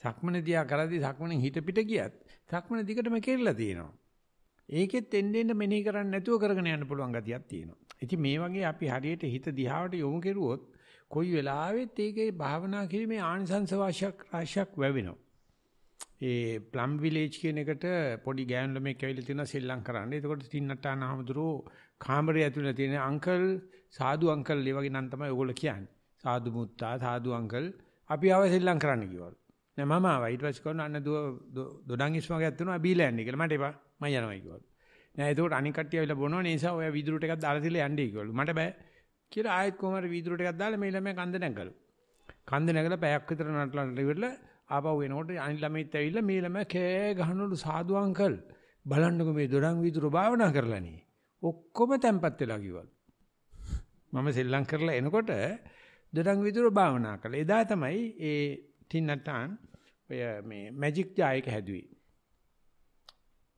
සක්මන දිහා කරද්දී සක්මනෙන් හිත පිට ගියත් සක්මන දිගටම කෙරලා තියෙනවා. ඒකෙත් එන්නෙන් මෙනෙහි කරන්නේ නැතුව කරගෙන යන්න පුළුවන් ගතියක් තියෙනවා. ඉතින් මේ වගේ අපි හරියට හිත දිහාවට යොමු කෙරුවොත් කොයි වෙලාවෙත් ඒකේ භාවනා කිරීමේ ආනිසංස වාශයක් වැවෙනවා. ඒ ප්ලම් විලේජ් කියන එකට පොඩි ගෑනු ළමෙක් ඇවිල්ලා තියෙනවා ශ්‍රී ලංකාවට කරන්න. ඒකට තින්නට්ටාන හමුදුරෝ කාමරය ඇතුළේ තියෙන අංකල් සාදු අංකල් ඒ වගේ නම් තමයි ඔයගොල්ලෝ කියන්නේ. සාදු මුත්තා සාදු අංකල් අපි ආව ශ්‍රී ලංකාවට කරන්න කිව්වලු. නෑ මම ආවා ඊට පස්සේ කරන අන්න දොඩන් ඉස්මගයක් තියෙනවා බීලා යන්නේ කියලා. මට එපා මම යනවා කිව්වලු. නෑ ඒකට අනික් කට්ටිය ඇවිල්ලා බොනවා ඒ නිසා ඔයා වීදුරු ටිකක් දාලා තියලා යන්නේ කිව්වලු. මට බෑ කියලා ආයෙත් කොහමද වීදුරු ටිකක් දාලා මේ ළමයා කන්ද නැගලු. කන්ද නැගලා පැයක් විතර නටලා ඉවරලා ආපහු එනකොට අනිත් ළමයිත් ඇවිල්ලා මේ ළමයා කෑ ගහනවලු සාදු අංකල් බලන්නකෝ මේ දොඩම් වීදුරු භාවනා කරලානේ. ඔක්කොම තැම්පත් වෙලා කිව්වලු. මම ශ්‍රී ලංකාවට කරලා එනකොට දොඩම් වීදුරු භාවනා කළා. එදා තමයි ඒ තින්නට්ටාන් ඔය මේ මැජික් ජායක හැදුවේ.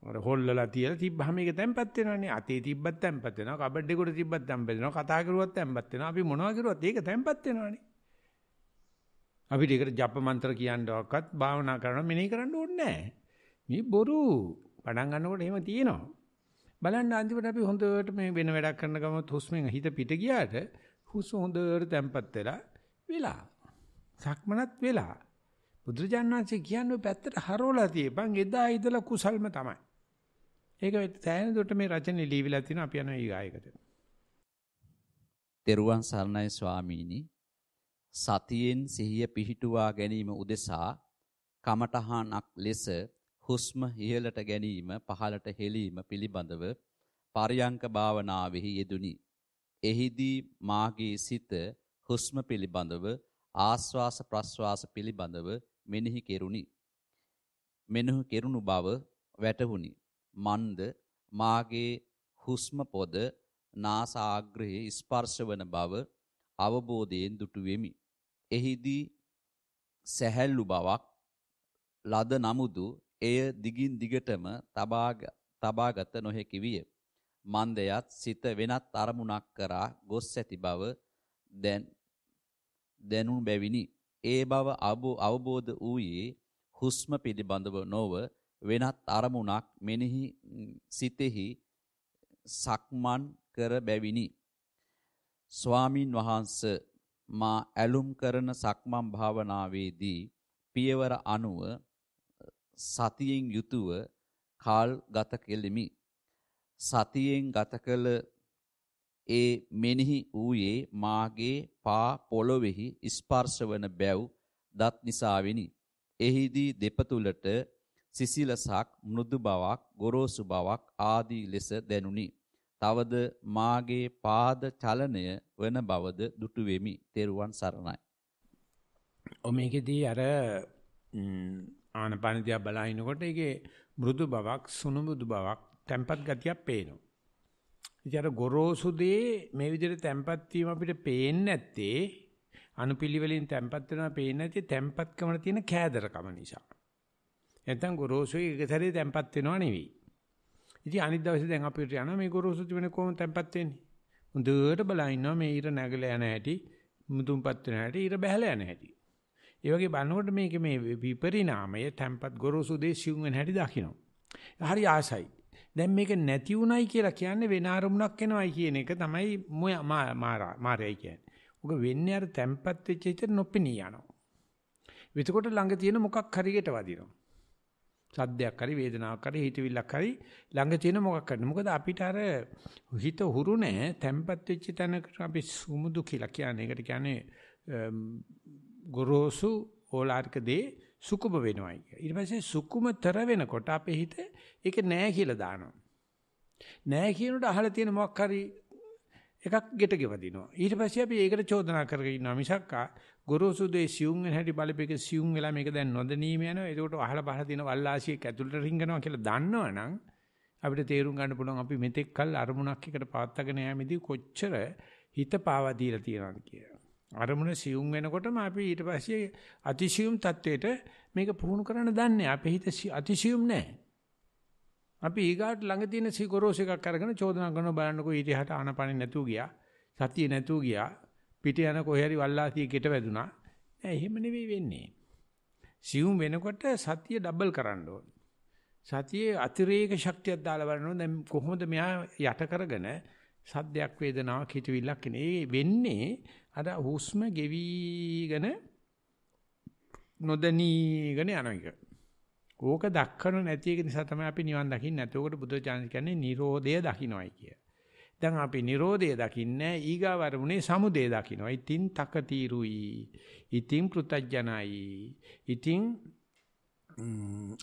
අර හොල්ලලා තියලා තිබ්බහම ඒක තැම්පත් වෙනවනේ. අතේ තිබ්බත් තැම්පත් වෙනවා. කබඩ් එකේ තිබ්බත් තැම්පත් වෙනවා. කතා කරුවත් තැම්පත් වෙනවා. අපි මොනවා කරුවත් ඒක තැම්පත් වෙනවනේ. අපිට ඒකට ජප මන්ත්‍ර කියන්නවක්වත් භාවනා කරනවා මෙනෙහි කරන්න ඕනේ නැහැ. මේ බොරු. පටන් ගන්නකොට එහෙම තියෙනවා. බලන්න අන්තිමට අපි හොඳට මේ වෙන වැඩක් කරන ගමත් හුස්මෙන් හිත පිට ගියාට හුස්ම හොඳට තැම්පත් වෙලා. සක්මනත් වෙලා. බුදුරජාණන් වහන්සේ කියන්නේ පැත්තට හරවලා තියපන් එදා ඉඳලා කුසල්ම තමයි. ඒක සෑහෙන දුරට මේ රචනෙ ලියවිලා තිනවා අපි යනවා ඊගායකට. තෙරුවන් සරණයි ස්වාමීනි. සතියෙන් සිහිය පිහිටුවා ගැනීම උදෙසා කමඨහනක් ලෙස හුස්ම ඉහළට ගැනීම පහළට හෙලීම පිළිබඳව පරයන්ක භාවනාවෙහි යෙදුනි. එහිදී මාගේ සිත හුස්ම පිළිබඳව ආස්වාස ප්‍රස්වාස පිළිබඳව මෙනෙහි කෙරුණි. මෙනෙහි කෙරුණු බව වැටහුණි. මන්ද මාගේ හුස්ම පොද නාසාග්‍රයේ ස්පර්ශවන බව අවබෝධයෙන් දුටු වෙමි. එහිදී සැහැල්ලු බවක් ලද නමුදු එය දිගින් දිගටම තබාගත නොහැකි විය. මන්දයත් සිත වෙනත් අරමුණක් කරා ගොස් ඇති බව දැනුණු බැවිනි. ඒ බව අවබෝධ වූයේ හුස්ම පිළිබඳව නොව වෙනත් අරමුණක් මෙනෙහි සිතෙහි සක්මන් කර බැවිනි. ස්වාමින් වහන්සේ මා ඇලුම් කරන සක්මන් භාවනාවේදී පියවර 90 සතියෙන් යුතුව කාල් ගත කෙලිමි. සතියෙන් ගත කළ ඒ මෙනෙහි ඌයේ මාගේ පා පොළොවේහි ස්පර්ශවන බැව් දත් නිසාවෙනි. එහිදී දෙපතුලට සිසිලසක් මෘදු බවක් ගොරෝසු බවක් ආදී ලෙස දැනුනි. තවද මාගේ පාද චලනය වන බවද දුටු වෙමි. තෙරුවන් සරණයි. මේකෙදී අර ආනපන දිහා බලනකොට ඒකේ මෘදු බවක් සුණු මෘදු බවක් tempat ගතියක් පේනවා. ඉතින් අර ගොරෝසු දේ මේ විදිහට tempat වීම අපිට පේන්නේ නැත්තේ අනුපිළිවෙලින් tempat වෙනවා පේන්නේ නැති tempatකම තියෙන කෑදරකම නිසා. නැත්නම් ගොරෝසුයි එක සැරේ tempat වෙනව නෙවෙයි. ඉතින් අනිත් දවසේ දැන් අපිට යනවා මේ ගොරෝසු තිබෙන කොහොම tempat වෙන්නේ. හොඳට බලලා ඉන්නවා මේ ඊර නැගලා යන හැටි, මුතුන්පත් වෙන හැටි, ඊර බහැලා යන හැටි. ඒ වගේ බලනකොට මේක මේ විපරිණාමය tempat ගොරෝසු දේ සිවුම් වෙන හැටි දකින්න. හරි ආසයි. දැන් මේක නැති උනායි කියලා කියන්නේ වෙන අරමුණක් එනවයි කියන එක තමයි මාරයයි කියන්නේ. උග වෙන්නේ අර tempat වෙච්ච හිත නොපෙනී යනවා. එතකොට ළඟ තියෙන මොකක් හරියට වදිනවා. සද්දයක් හරි වේදනාවක් හරි හිතවිල්ලක් හරි ළඟ තියෙන මොකක් හරි. මොකද අපිට අර හිත හුරු නැහැ. tempat වෙච්ච තැනකට අපි සුමුදු කියලා කියන්නේ. ඒකට කියන්නේ ගොරෝසු ඕලාරික දේ සුකුම වෙනවයි. ඊට පස්සේ සුකුමතර වෙනකොට අපේ හිත ඒක නෑ කියලා දානවා. නෑ කියනකොට අහලා තියෙන මොකක් හරි එකක් ගෙට ගෙවදිනවා. ඊට පස්සේ අපි ඒකට චෝදනා කරගෙන ඉන්නවා මිසක් ගොරෝසු දේ සියුම් වෙන හැටි බලපෙක සියුම් වෙලා මේක දැන් නොදැනීම යනවා. ඒකට අහලා බහලා තියෙන වල්ලාසියක් ඇතුළට රිංගනවා කියලා දන්නවනම් අපිට තේරුම් ගන්න පුළුවන් අපි මෙතෙක් කල් අරමුණක් එකට පවත්වාගෙන යෑමේදී කොච්චර හිත පාවා දීලා තියෙනවද කියලා. අරමුණ සියුම් වෙනකොටම අපි ඊට පස්සේ අතිසියුම් තත්වයට මේක පුහුණු කරන්න දන්නේ. අපේ හිත අතිසියුම් නැහැ. අපි ඊගාට ළඟ තියෙන සිගොරෝස් එකක් අරගෙන චෝදනා කරනවා බලන්නකෝ ඊට යහට ආනපනෙ නැතුව ගියා. සතිය නැතුව ගියා. පිට යන කොහේ හරි වල්ලාසිය ගෙට වැදුනා. නෑ එහෙම නෙවෙයි වෙන්නේ. සියුම් වෙනකොට සතිය ඩබල් කරන්න ඕන. සතියේ අතිරේක ශක්තියක් දාලා බලනවා දැන් කොහොමද මෙහා යට කරගෙන සද්දයක් වේදනාවක් හිතවිල්ලක් එන්නේ. ඒ වෙන්නේ අර හුස්ම ගෙවිගෙන නොදැනීගෙන යන එක. ඕක දක්කන නැති එක නිසා තමයි අපි නිවන් දකින්නේ නැති. ඕකට බුදුචානන් කියන්නේ නිරෝධය දකින්නයි කිය. දැන් අපි නිරෝධය දකින්නේ ඊගාව වරුනේ සමුදය දකින්නවා. ඉතින් තකතිරුයි. ඉතින් පෘතජ්ජනයි. ඉතින්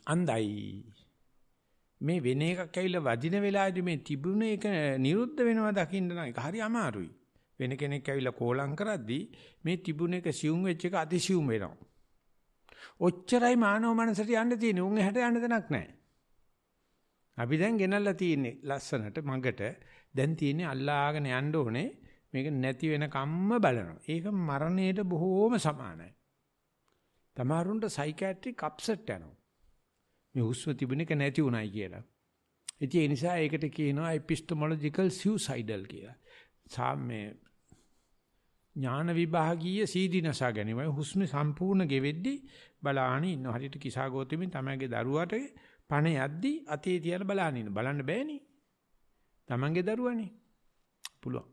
අන්දයි. මේ වෙන එකක් ඇවිල්ලා වදින වෙලාවේදී මේ තිබුණ එක නිරුද්ධ වෙනවා දකින්න නම් ඒක හරි අමාරුයි. වෙන කෙනෙක් ඇවිල්ලා කෝලම් කරද්දී මේ තිබුණ එක සියුම් වෙච්ච එක අතිසියුම් වෙනවා. ඔච්චරයි මානව මනසට යන්න තියෙන්නේ. උන් එහාට යන්න දෙයක් නැහැ. අපි දැන් ගෙනල්ලා තියෙන්නේ ලස්සනට මගට. දැන් තියෙන්නේ අල්ලාගෙන යන්න ඕනේ. මේක නැති වෙන කම්ම බලනවා. ඒක මරණයට බොහෝම සමානයි. තමාරුන්ට සයිකියාට්‍රික් අප්සෙට් යනවා. මේ හුස්ම තිබුණ එක නැති උනායි කියලා. ඉතින් ඒ නිසා ඒකට කියනවා epistemological suicidal කියලා. සාමේ ඥාන විභාගීය සීදීනසා ගැනීමයි හුස්ම සම්පූර්ණ ගෙවෙද්දී බලාහන ඉන්න හරියට කිසා ගෝතෙමින් තමයිගේ දරුවාට පණ යද්දී අතේ තියලා බලාහන ඉන්න බලන්න බෑනේ තමන්ගේ දරුවානේ පුළුවන්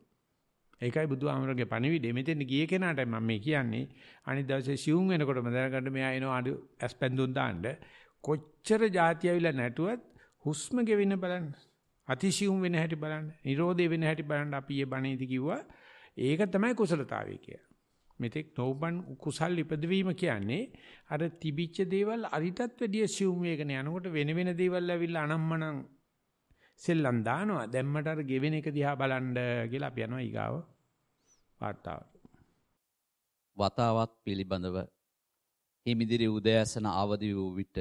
ඒකයි බුදුහාමරගේ පණිවිඩය මෙතෙන් ගියේ කෙනාට මම මේ කියන්නේ අනිත් දවසේ සිවුම් වෙනකොටම දැනගන්න මෙයා එනවා අඩු ඇස්පැන්දුන් දාන්න කොච්චර જાති ඇවිල්ලා නැටුවත් හුස්ම ගෙවෙන්න බලන්න අතිසියුම් වෙන හැටි බලන්න නිරෝධය වෙන හැටි බලන්න අපි ඊයේ බණේදී කිව්වා ඒක තමයි කුසලතාවය කියන්නේ. මෙතෙක් නොබන් කුසල් ඉපදවීම කියන්නේ අර තිබිච්ච දේවල් අරිටත් වැඩිය සියුම් වේගන යනකොට වෙන වෙන දේවල් ඇවිල්ලා අනම්මනම් සෙල්ලම් දානවා. දැම්මට අර ගෙවෙන එක දිහා බලන්න කියලා අපි යනවා ඊගාව වාර්තාවට. වතාවත් පිළිබඳව හිමිදිරි උදෑසන අවදි වූ විට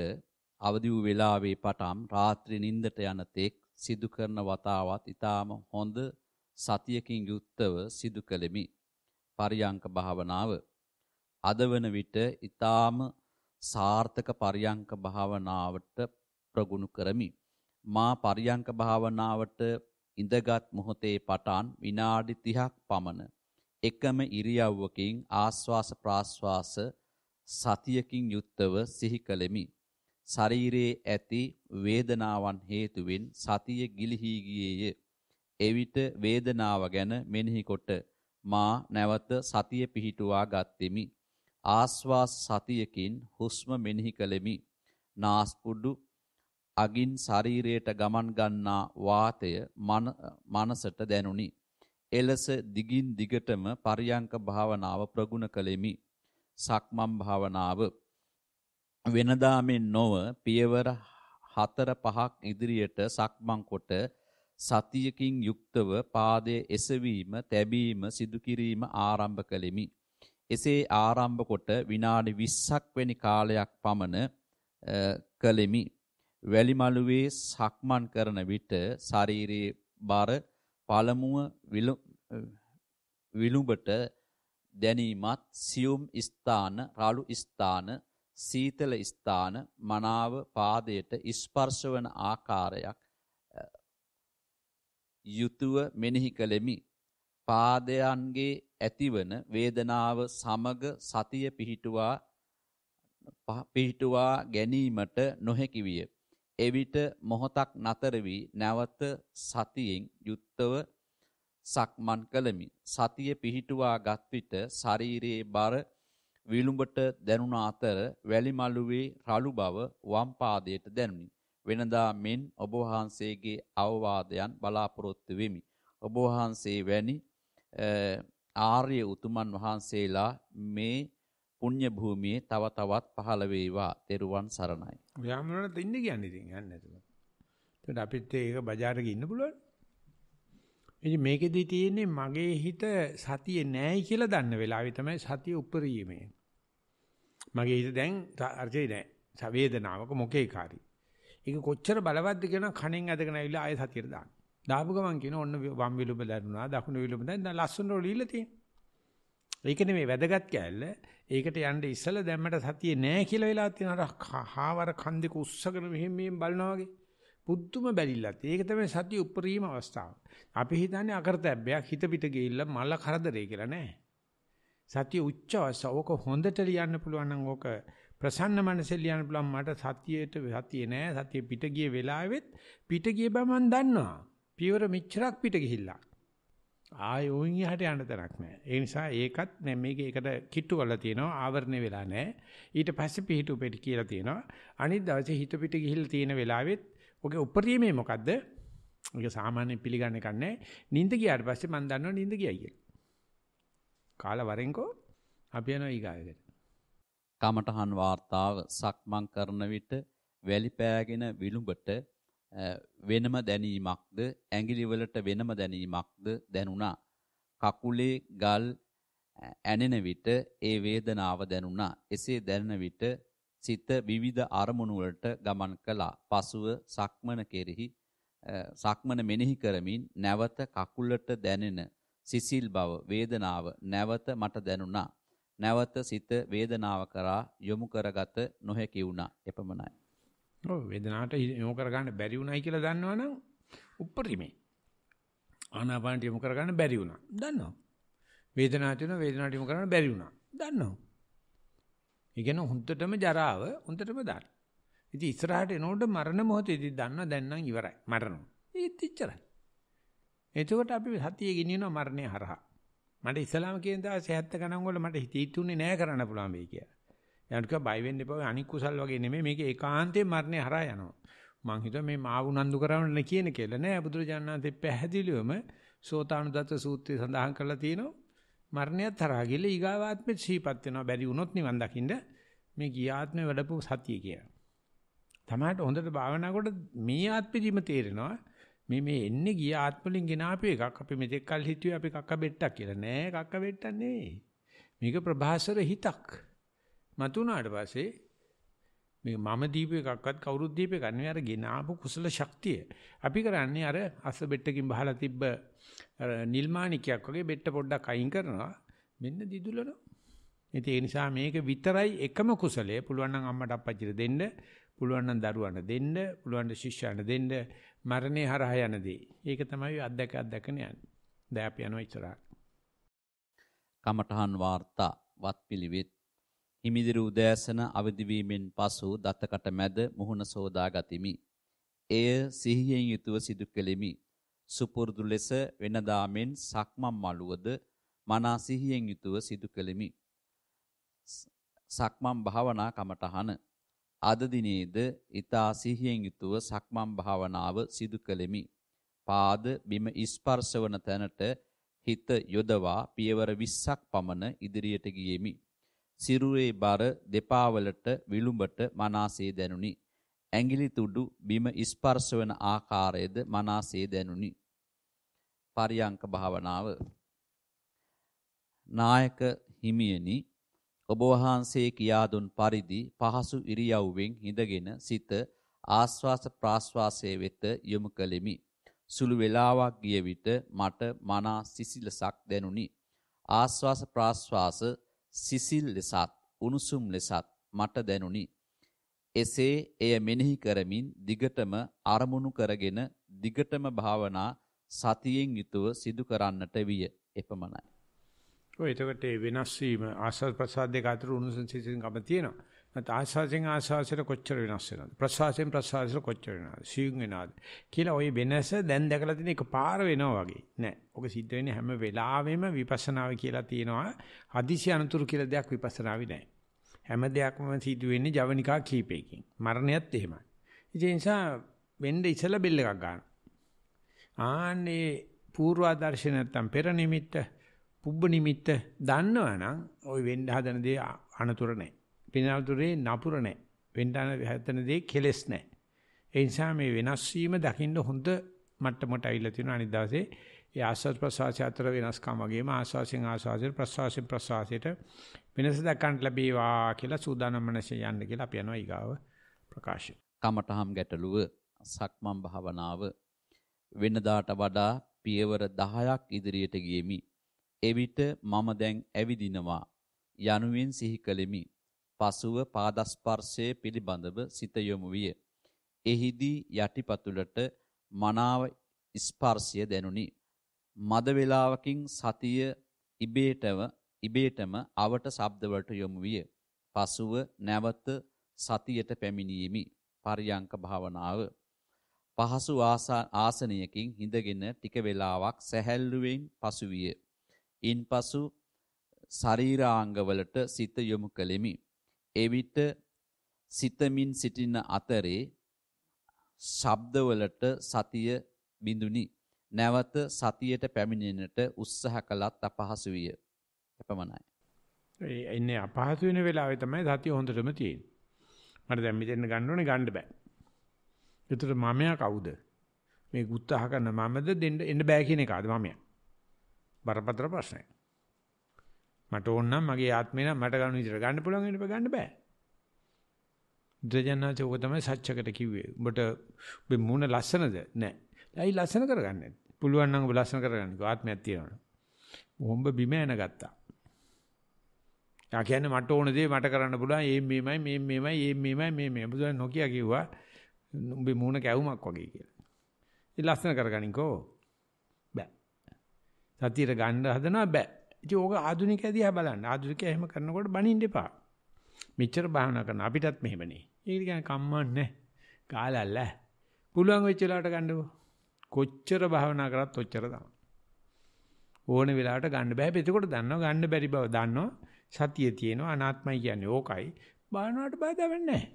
අවදි වූ වේලාවේ පටන් රාත්‍රී නිින්දට යන තෙක් සිදු කරන වතාවත් ඊටාම හොඳ සතියකින් යුක්තව සිදු කළෙමි. පරියංක භාවනාව අද වන විට ඊටාම සාර්ථක පරියංක භාවනාවට ප්‍රගුණ කරමි. මා පරියංක භාවනාවට ඉඳගත් මොහොතේ පටන් විනාඩි 30ක් පමණ එකම ඉරියව්වකින් ආස්වාස ප්‍රාස්වාස සතියකින් යුක්තව සිහි කළෙමි. ශරීරයේ ඇති වේදනාවන් හේතුවෙන් සතිය ගිලිහි ගියේය. එවිට වේදනාව ගැන මෙනෙහි කොට මා නැවත සතිය පිහිටුවා ගත්ෙමි. ආස්වාස් සතියකින් හුස්ම මෙනෙහි කළෙමි. නාස්පුඩු අගින් ශරීරයට ගමන් ගන්නා වාතය මනසට දැනුනි. එලෙස දිගින් දිගටම පරියංක භාවනාව ප්‍රගුණ කළෙමි. සක්මන් භාවනාව වෙනදා මෙන් නොව පියවර 4-5ක් ඉදිරියට සක්මන් කොට සතියකින් යුක්තව පාදයේ එසවීම තැබීම සිදු කිරීම ආරම්භ කළෙමි. එසේ ආරම්භ කොට විනාඩි 20ක් වැනි කාලයක් පමණ කළෙමි. වැලිමලුවේ සක්මන් කරන විට ශරීරයේ බර පළමුව විලුඹට දැනීමත් සියුම් ස්ථාන රළු ස්ථාන සීතල ස්ථාන මනාව පාදයට ස්පර්ශ වන ආකාරයක් යුතුව මෙනෙහි කළෙමි. පාදයන්ගේ ඇතිවන වේදනාව සමග සතිය පිහිටුවා පිහිටුවා ගැනීමට නොහැකි විය. එවිට මොහොතක් නතර වී නැවත සතියෙන් යුක්තව සක්මන් කළමි. සතිය පිහිටුවා ගත් විට ශරීරයේ බර විලුඹට දැනුණ අතර වැලි මළුවේ රළු බව වම් පාදයට දැනුනි. වෙනදා මෙන් ඔබ වහන්සේගේ අවවාදයන් බලාපොරොත්තු වෙමි. ඔබ වහන්සේ වැනි ආර්ය උතුමන් වහන්සේලා මේ පුණ්‍ය භූමියේ තව තවත් පහළ වේවා. තෙරුවන් සරණයි. යාමනට ඉන්න කියන්නේ ඉතින් යන්නේ නැතුව. ඒකට අපිත් ඒක බજારේ ඉන්න පුළුවන්. ඉතින් මේකෙදි තියෙන්නේ මගේ හිත සතියේ නැයි කියලා දන්න වෙලාවේ තමයි සතිය උපරිමේ. මගේ හිත දැන් අර්ජේ නැහැ. වේදනාවක මොකේකාරී. ඒක කොච්චර බලවත්ද කියන කණෙන් ඇදගෙන ඇවිල්ලා ආයෙ සතියට දාන්න. දාපු ගමන් කියන ඔන්න වම් විලුඹ දැනුණා, දකුණු විලුඹ දැන් ලස්සන රෝලීලා තියෙනවා. ඒක නෙමෙයි වැදගත් කැලල. ඒකට යන්න ඉස්සලා දැම්මට සතියේ නැහැ කියලා වෙලාවක් තියෙනවා. හාවර කන්දේක උස්සගෙන මෙහෙම බලනවා වගේ. පුදුම බැලිල්ලක්. ඒක තමයි සතිය උපරිම අවස්ථාව. අපි හිතන්නේ අකරතැබ්බයක් හිත පිට ගිහිල්ලා මල කරදරේ කියලා නෑ. සතිය උච්ච අවස්ථාව. ඕක හොඳට ලියන්න පුළුවන් නම් ඕක ප්‍රසන්න මනසෙන් ලියන්න පුළුවන්. මට සතියේ නෑ. සතිය පිට ගිය වෙලාවෙත් පිට ගිය බව මම දන්නවා. පියවර මෙච්චරක් පිට ගිහිල්ලා. ආයෙ ඕන් යහට යන්න තරක් නෑ. ඒ නිසා ඒකත් මේකට කිට්ටු කරලා තියෙනවා. ආවරණය වෙලා නෑ. ඊට පස්සේ පිටු පිට කියලා තියෙනවා. අනිත් දවසේ හිත පිට ගිහිල්ලා තියෙන වෙලාවෙත් ඔගේ උපරිමේ මොකද්ද? ඒක සාමාන්‍යයෙන් පිළිගන්න එකක් නැහැ. නිින්ද ගියාට පස්සේ මම දන්නවා නිින්ද ගියයි කියලා. කාලා වරෙන්කෝ අපි යනවා ඊගායකට. කමඨහන් වාර්තාව සක්මන් කරන විට වැලි පෑගෙන විලුඹට වෙනම දැනීමක්ද ඇඟිලි වලට වෙනම දැනීමක්ද දැනුණා. කකුලේ ගල් ඇනෙන විට ඒ වේදනාව දැනුණා. එසේ දැනෙන විට සිත විවිධ අරමුණු වලට ගමන් කළා. පසුව සක්මන මෙනෙහි කරමින් නැවත කකුලට දැනෙන සිසිල් බව වේදනාව නැවත මට දැනුණා. නැවත සිත වේදනාව කරා යොමු කරගත නොහැකි වුණා. එපමණයි. ඔව් වේදනාවට යොමු කරගන්න බැරි වුණයි කියලා දන්නවනම් උපරිමේ. ආනාපානට යොමු කරගන්න බැරි වුණා. දන්නවා. වේදනාවට යොමු කරගන්න බැරි වුණා. දන්නවා. ඒ කියන්නේ හුන්නටම ජරාව හුන්නටම දාන. ඉතින් ඉස්සරහට එනකොට මරණ මොහොතේදී දන්නවා දැන් නම් ඉවරයි. මරනවා. ඒත් ඉච්චරයි. එතකොට අපි සතියේ ගෙනියනවා මරණය හරහා. මට ඉස්ලාම කියන දවසේ 70 ගණන් වල මට හිතුන්නේ නෑ කරන්න පුළුවන් වෙයි කියලා. යන්ටක බය වෙන්න එපා. අනික් කුසල් වගේ නෙමෙයි මේක ඒකාන්තයෙන් මරණය හරහා යනවා. මං හිතුවා මේ මාව උනන්දු කරවන්න කියන කියලා නෑ. බුදුරජාණන් වහන්සේ පැහැදිලිවම සෝතානුදත්ත සූත්‍රය සඳහන් කරලා තියෙනවා. මරණයත් තරහා ගිහලා ඊගාව ආත්මෙත් සීපත් වෙනවා. බැරි වුණොත් නිවන් දකින්න මේ ගිය ආත්මේ වැඩපු සතිය කියලා. තමයිට හොඳට භාවනා කොට මේ ආත්මෙදිම තේරෙනවා මේ එන්නේ ගිය ආත්මලින් ගෙනාපු එකක්. අපි මෙතෙක් කල් හිතුවේ අපි කක්ක බෙට්ටක් කියලා. නෑ කක්ක බෙට්ටක් නෙවෙයි. මේක ප්‍රභාසර හිතක්. මතුණාට පස්සේ මේ මම දීපු එකක්වත් කවුරුත් දීපු එකක් නෙවෙයි. අර ගෙනාපු කුසල ශක්තිය. අපි කරන්නේ අර අස්ස බෙට්ටකින් බහලා තිබ්බ නිල්මාණිකයක් වගේ බෙට්ට පොඩ්ඩක් අයින් කරනවා. මෙන්න දිදුලනවා. ඒ නිසා මේක විතරයි එකම කුසලය. පුළුවන් නම් අම්මට අප්පච්චිට දෙන්න, පුළුවන් නම් දරුවන්ට දෙන්න, පුළුවන් ද ශිෂ්‍යයන්ට දෙන්න. මරණේ හරහා යන දේ. ඒක තමයි අත්දැකගෙන යන්නේ. දැන් අපි යනවා ඉස්සරහට. කමඨහන් වාර්තා වත්පිළිවෙත් හිමිදිරි උදෑසන අවදි වීමෙන් පසු දතකට මැද මුහුණ සෝදා ගතිමි. එය සිහියෙන් යුතුව සිදු කෙලිමි. සුපුරුදු ලෙස වෙනදා මෙන් සක්මන් මළුවද මනා සිහියෙන් යුතුව සිදු කෙලිමි. සක්මන් භාවනා කමඨහන අද දිනේද ඊතා සිහියෙන් යුතුව සක්මන් භාවනාව සිදු කෙලිමි. පාද බිම ස්පර්ශ වන තැනට හිත යොදවා පියවර 20ක් පමණ ඉදිරියට ගියෙමි. සිරුරේ බර දෙපා වලට විලුඹට මනාසේ දැනුනි. ඇඟිලි තුඩු බිම ස්පර්ශ වන ආකාරයේද මනාසේ දැනුනි. පරියංක භාවනාව නායක හිමියනි ඔබ වහන්සේ කියා දුන් පරිදි පහසු ඉරියව්වෙන් හිඳගෙන සිත ආස්වාස ප්‍රාස්වාසයේ වෙත යොමු කෙලිමි. සුළු වේලාවක් ගිය විට මට මනා සිසිලසක් දැනුනි. ආස්වාස ප්‍රාස්වාස සිසිල් ලෙසත් උණුසුම් ලෙසත් මට දැනුනි. එසේ එය මෙනෙහි කරමින් දිගටම අරමුණු කරගෙන දිගටම භාවනා සතියෙන් යුතුව සිදු කරන්නට විය. එපමණයි. ඔය එතකොට වෙනස් වීම ආස්වාද ප්‍රසාද දෙක අතර උණුසුම් සිසිල් ගම තියෙනවා. නැත්නම් ආස්වාසයෙන් ආස්වාසයට කොච්චර වෙනස් වෙනවද? ප්‍රසවාසයෙන් ප්‍රසවාසයට කොච්චර වෙනවද? සියුම් වෙනවද? කියලා ওই වෙනස දැන් දැකලා තියෙන එකපාර වෙනවා වගේ. නෑ. ඔක සිද්ධ වෙන්නේ හැම වෙලාවෙම විපස්සනාව කියලා තියෙනවා. හදිසි අනතුරු කියලා දෙයක් විපස්සනාවේ නෑ. හැම දෙයක්ම සිදු වෙන්නේ ජවනිකා කීපයකින්. මරණයත් එහෙමයි. ඒ නිසා වෙන්න ඉසලා බෙල් එකක් ගන්න. ආන්නේ පූර්වාදර්ශය නැත්තම් පෙර නිමිත්ත, පුබ්බ නිමිත්ත දන්නවනම් ওই වෙන්න හදන දේ අනතුරු නෑ. පිනතුරේ නපුර නැහැ. වෙන්දාන හැතන දේ කෙලස් නැහැ. ඒ නිසා මේ වෙනස් වීම දකින්න හොඳ මට්ටමට අවිලා තියෙනවා. අනිත් දවසේ ඒ ආස්වාද ප්‍රසවාස අතර වෙනස්කම් වගේම ආස්වාසයෙන් ආස්වාසයට ප්‍රසවාසයෙන් ප්‍රසවාසයට වෙනස දක්වන්න ලැබේවා කියලා සූදානම් මනසේ යන්න කියලා අපි යනවා ඊගාව ප්‍රකාශය. කමඨහම් ගැටලුව සක්මන් භාවනාව වෙනදාට වඩා පියවර 10ක් ඉදිරියට ගියෙමි. එවිට මම දැන් ඇවිදිනවා යනුවෙන් සිහි කළෙමි. පසුව පාදස්පර්ශයේ පිළිබඳව සිත යොමු විය. එහිදී යටිපතුලට මනාව ස්පර්ශය දැනුනි. මද වේලාවකින් සතිය ඉබේටම අවට ශබ්දවලට යොමු විය. පසුව නැවත සතියට පැමිණීමි. පරියංක භාවනාව. පහසු ආසනයකින් හිඳගෙන ටික වේලාවක් සැහැල්ලුවෙන් පසුවිය. ඉන්පසු ශරීරාංගවලට සිත යොමු කළෙමි. එවිට සිතමින් සිටින අතරේ ශබ්දවලට සතිය බිඳුනි. නැවත සතියට පැමිණෙන්නට උත්සාහ කළත් අපහසු විය. එපමණයි. ඒ ඉන්නේ අපහසු වෙන වෙලාවේ තමයි සතිය හොඳටම තියෙන්නේ. මට දැන් මෙතෙන් ගන්න ඕනේ ගන්න බෑ. ඒතර මමයා කවුද? මේ උත්සාහ කරන මමද දෙන්න එන්න බෑ කියන එකද මමයා? බරපතල ප්‍රශ්නයක්. මට ඕන නම් මගේ ආත්මේ නම් මට ගන්න විදිහට ගන්න පුළුවන් වෙන්න ගන්න බෑ. දෙජනනාච ඔක තමයි සත්‍යකට කිව්වේ. උඹට ඔබේ මූණ ලස්සනද? නෑ. ඇයි ලස්සන කරගන්නේ? පුළුවන් නම් ඔබ ලස්සන කරගන්න. ආත්මයක් තියෙනවා. උඹ බිම එන ගත්තා. යා කියන්නේ මට ඕන දේ මට කරන්න පුළුවන්. මේ බුදුන් නොකිය කිව්වා උඹේ මූණ කැවුමක් වගේ කියලා. ඒ ලස්සන කරගනින්කෝ. බෑ. සතියට ගන්න හදනවා බෑ. ඉතින් ඕක ආධුනිකයා දිහා බලන්න. ආධුනිකයා එහෙම කරනකොට බනින්න එපා. මෙච්චර භාවනා කරන අපිටත් මෙහෙමනේ. ඒක කියන්නේ කම්මන්නේ. කාලල්ල. පුළුවන් වෙච්ච වෙලාවට ගන්නකො. කොච්චර භාවනා කරත් ඔච්චර තමයි. ඕන වෙලාවට ගන්න බෑ. එතකොට දන්නවා ගන්න බැරි බව දන්නවා. සතිය තියෙනවා අනාත්මයි කියන්නේ ඕකයි. භාවනාවට බාධා වෙන්නේ නැහැ.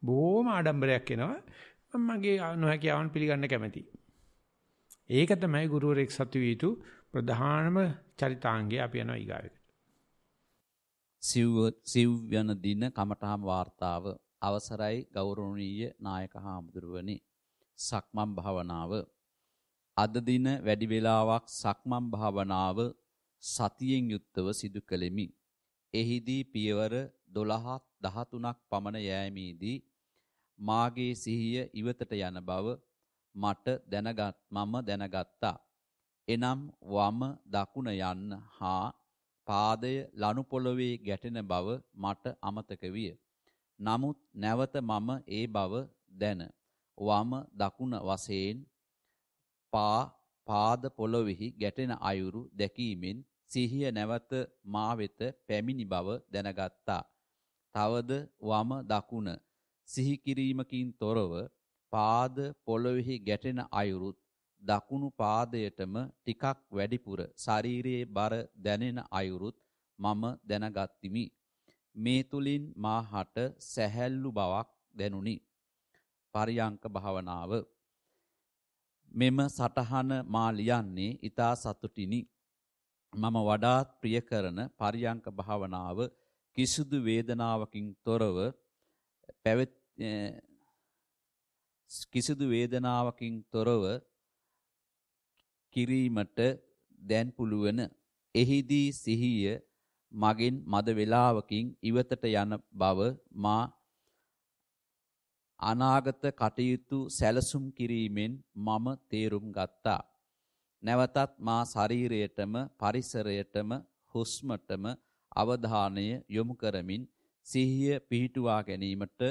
බොහොම ආඩම්බරයක් එනවා. මම මගේ නොහැකියාවන් පිළිගන්න කැමැතියි. ඒක තමයි ගුරුවරයෙක් සතු වේතු ප්‍රධානම චරිතාංගය. අපි යනවා ඊගාවෙට. සිව් යන දින කමඨාම් වාර්තාව අවසරයි ගෞරවනීය නායක හාමුදුරුවනි. සක්මන් භාවනාව අද දින වැඩි වේලාවක් සක්මන් භාවනාව සතියෙන් යුක්තව සිදු කළෙමි. එහිදී පියවර 12-13ක් පමණ යෑමේදී මාගේ සිහිය ඉවතට යන බව මම දැනගත්තා. එනම් වම දකුණ යන්න හා පාදය ලනු පොළවේ ගැටෙන බව මට අමතක විය. නමුත් නැවත මම ඒ බව දැන වම දකුණ වශයෙන් පාද පොළොවේහි ගැටෙන අයුරු දැකීමෙන් සිහිය නැවත මා වෙත පැමිණි බව දැනගත්තා. තවද වම දකුණ සිහි කිරීමකින් තොරව පාද පොළොවේහි ගැටෙන අයුරුත් දකුණු පාදයටම ටිකක් වැඩිපුර ශරීරයේ බර දැනෙන අයුරුත් මම දැනගත්තිමි. මේ තුලින් මාහට සැහැල්ලු බවක් දැනුනි. පරියංක භාවනාව මෙම සටහන මා ලියන්නේ ඊතා සතුටිනි. මම වඩාත් ප්‍රිය කරන පරියංක භාවනාව කිසිදු වේදනාවකින් තොරව කිරීමට දැන් පුළුවන්. එහිදී සිහිය මගෙන් මද වේලාවකින් ඉවතට යන බව මා අනාගත කටයුතු සැලසුම් කිරීමෙන් මම තේරුම් ගත්තා. නැවතත් මා ශරීරයටම පරිසරයටම හුස්මටම අවධානය යොමු කරමින් සිහිය පිහිටුවා ගැනීමට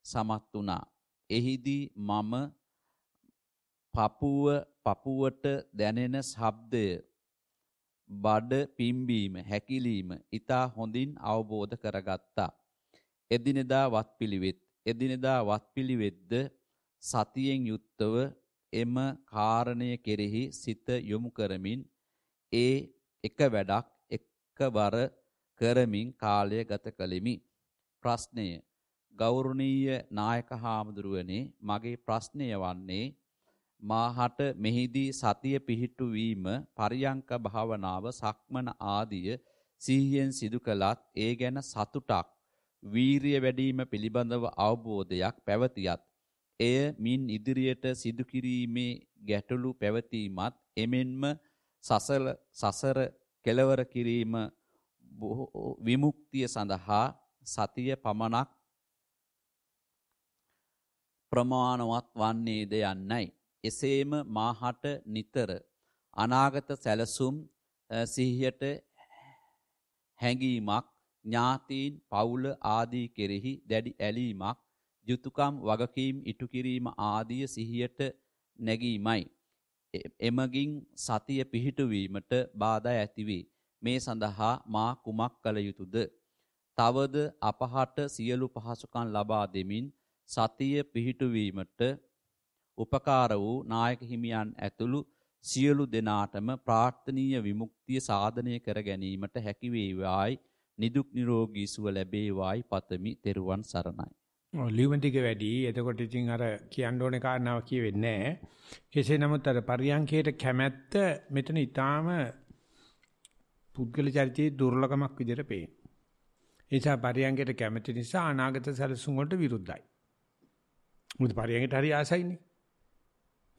සමත් වුණා. එහිදී මම පපුවට දැනෙන ශබ්දය බඩ පිම්බීම හැකිලිම ඊට හොඳින් අවබෝධ කරගත්තා. එදිනෙදා වත්පිළිවෙත්ද සතියෙන් යුක්තව එම කාරණය කෙරෙහි සිත යොමු කරමින් ඒ එක වැඩක් එකවර කරමින් කාලය ගත කළෙමි. ප්‍රශ්නය ගෞරවනීය නායක හාමුදුරුවනේ, මගේ ප්‍රශ්නය වන්නේ මාහට මෙහිදී සතිය පිහිටුවීම පරියංක භාවනාව සක්මන ආදිය සිහියෙන් සිදු කළත් ඒ ගැන සතුටක් වීරිය වැඩිම පිළිබඳව අවබෝධයක් පැවතියත් එය මින් ඉදිරියට සිදු කිරීමේ ගැටලු පැවතීමත් එමෙන්ම සසර කෙලවර කිරීම විමුක්තිය සඳහා සතිය පමණක් ප්‍රමාණවත් වන්නේද යන්නයි. එසේම මාහට නිතර අනාගත සැලසුම් සිහියට හැඟීමක් ඥාතීන් පවුල ආදී කෙරෙහි දැඩි ඇලීමක් යුතුයකම් වගකීම් ඉටු කිරීම ආදී සිහියට නැගීමයි. එමගින් සතිය පිහිටුවීමට බාධා ඇතිවේ. මේ සඳහා මා කුමක් කළ යුතුද? තවද අපහට සියලු පහසුකම් ලබා දෙමින් සතිය පිහිටුවීමට උපකාර වූ නායක හිමියන් ඇතුළු සියලු දෙනාටම ප්‍රාර්ථනීය විමුක්තිය සාධනය කර ගැනීමට හැකි වේවායි නිදුක් නිරෝගී සුව ලැබේවායි පතමි. තෙරුවන් සරණයි. ලියුම ටික වැඩි. එතකොට ඉතින් අර කියන්න ඕනේ කාරණාව කියෙන්නේ නැහැ. කෙසේ නමුත් අර පරියන්කේට කැමැත්ත මෙතන ඊටාම පුද්ගල චරිතයේ දුර්ලභමක් විදිහට පේන. ඒ නිසා පරියන්කේට කැමැති නිසා අනාගත සැලසුම් වලට විරුද්ධයි. මුත් පරියන්කේට හරි ආසයිනේ.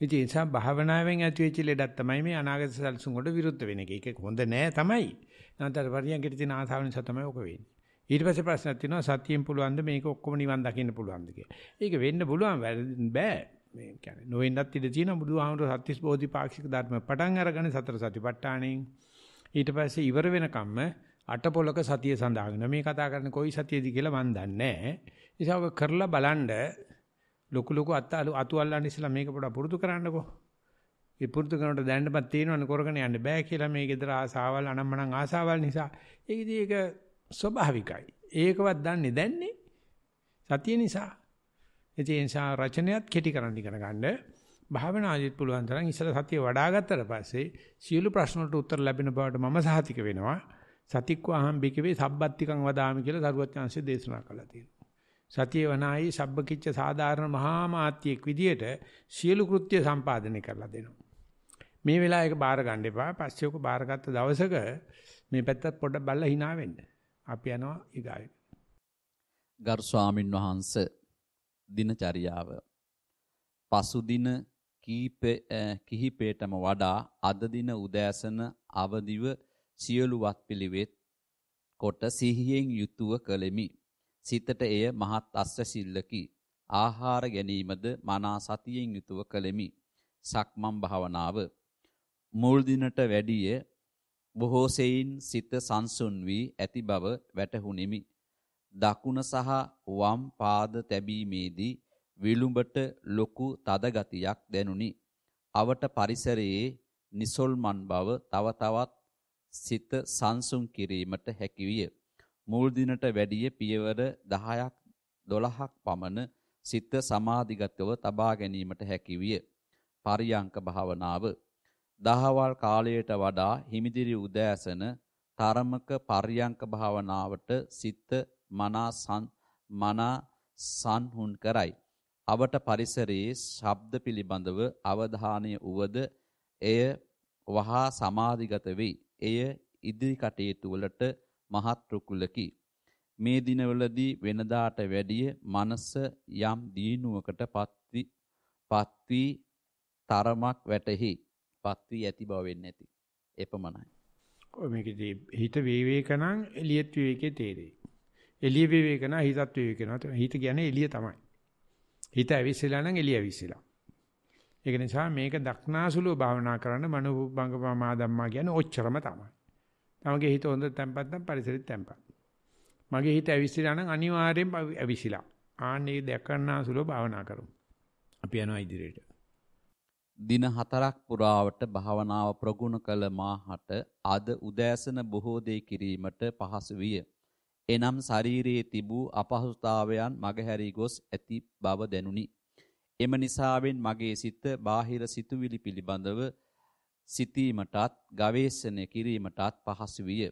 ඉතින් ඒ නිසා භාවනාවෙන් ඇති වෙච්ච ලෙඩක් තමයි මේ අනාගත සැලසුම් වලට විරුද්ධ වෙන එක. ඒක හොඳ නෑ තමයි. නැත්නම් පරියන්කේට තියෙන ආසාව නිසා තමයි ඔක වෙන්නේ. ඊට පස්සේ ප්‍රශ්නයක් තියෙනවා සතියෙන් පුළුවන්ද මේක ඔක්කොම නිවන් දකින්න පුළුවන්ද කියලා. ඒක වෙන්න පුළුවන් බෑ. මේ කියන්නේ නොවෙන්නත් ඉඩ තියෙන බුදුහාමුදුරුවෝ සත්‍තිස් බෝධිපාක්ෂික ධර්ම පටන් අරගෙන සතර සතිපට්ඨානෙන් ඊට පස්සේ ඉවර වෙනකම්ම අටපොලක සතිය සඳහන්. මේ කතා කරන්නේ කොයි සතියේද කියලා මන් දන්නේ නැහැ. ඒ නිසා ඔක කරලා බලන්න ලොකු අතු අල්ලන්න ඉස්සලා මේක පොඩ්ඩක් පුරුදු කරන්නකෝ. ඒ පුරුදු කරනකොට දැනන්නපත් තියෙනවනේ කරගෙන යන්න බෑ කියලා මේ ගෙදර ආසාවල් අනම්මනම් ආසාවල් නිසා. ඒකදී ඒක ස්වභාවිකයි. ඒකවත් දන්නේ දැන්නේ සතිය නිසා. ඒ නිසා රචනයත් කෙටි කරන්න ඉගෙන ගන්න. භාවනාදිත් පුළුවන් තරම් ඉස්සලා සතිය වඩා ගත්තට පස්සේ සියලු ප්‍රශ්න වලට උත්තර ලැබෙන බවට මම සහතික වෙනවා. සතික්ව අහම් බිකවේ සබ්බත්තිකං වදාමි කියලා සරුවත් chance දේශනා කළා තියෙනවා. සතිය වනායි සබ්බකිච්ච සාධාරණ මහා මාත්‍යෙක් විදියට සියලු කෘත්‍ය සම්පාදනය කරලා දෙනවා. මේ වෙලාවයක බාර ගන්න එපා. පස්සේ ඔක බාරගත්ත දවසක මේ පැත්තත් පොඩ්ඩක් බලලා hina වෙන්න. අපි යනවා ඊගායි. ගරු ස්වාමින් වහන්සේ දිනචරියාව පසුදින කිහිපයටම වඩා අද දින උදෑසන අවදිව සියලු වත්පිළිවෙත් කොට සිහියෙන් යුතුව කළෙමි. සිතට එය මහත් අස්වැසිල්ලකි. ආහාර ගැනීමද මනා සතියෙන් යුතුව කළෙමි. සක්මන් භාවනාව මුල් දිනට වැඩිය බොහෝ සෙයින් සිත සංසුන් වී ඇති බව වැටහුණෙමි. දකුණ සහ වම් පාද තැබීමේදී විලුඹට ලොකු තද ගතියක් දැනුනි. අවට පරිසරයේ නිසල්මන් බව තව තවත් සිත සංසුන් කිරීමට හැකි විය. මුල් දිනට වැඩිය පියවර 10ක් 12ක් පමණ සිත සමාධිගතව තබා ගැනීමට හැකි විය. පරියංක භාවනාව දහවල් කාලයට වඩා හිමිදිරි උදෑසන තරමක පරියංක භාවනාවට සිත මනා සංහුන් කරයි. අවට පරිසරයේ ශබ්ද පිළිබඳව අවධානය උවද එය වහා සමාධිගත වෙයි. එය ඉදිරි කටයුතු වලට මහත් රුකුලකි. මේ දිනවලදී වෙනදාට වැඩිය මනස යම් දීනුවකට පත්වී තරමක් වැටහි. පත්වී ඇති බව වෙන්නේ නැති. එපමණයි. ඔය මේකදී හිත වේවේකනම් එළියත් විවේකේ තේරෙයි. එළිය විවේකන හිතත් විවේකන. හිත කියන්නේ එළිය තමයි. හිත ඇවිස්සලා නම් එළිය ඇවිස්සලා. ඒක නිසා මේක දක්නාසුලව භාවනා කරන්න මනෝභංගපමා ධම්මා කියන්නේ ඔච්චරම තමයි. තමගේ හිත හොඳ තැම්පත් නම් පරිසරෙත් තැම්පත්. මගේ හිත ඇවිස්සලා නම් අනිවාර්යෙන් ඇවිස්සලා. ආන්නේ දක්නාසුලව භාවනා කරමු. අපි යනවා ඉදිරියට. දින 4ක් පුරාවට භාවනාව ප්‍රගුණ කළ මාහට අද උදෑසන බොහෝ දේ කිරීමට පහසු විය. එනම් ශරීරයේ තිබූ අපහසුතාවයන් මගහැරී ගොස් ඇති බව දැනුනි. එම නිසාවෙන් මගේ සිත බාහිර සිතුවිලි පිළිබඳව සිතීමටත් ගවේෂණය කිරීමටත් පහසු විය.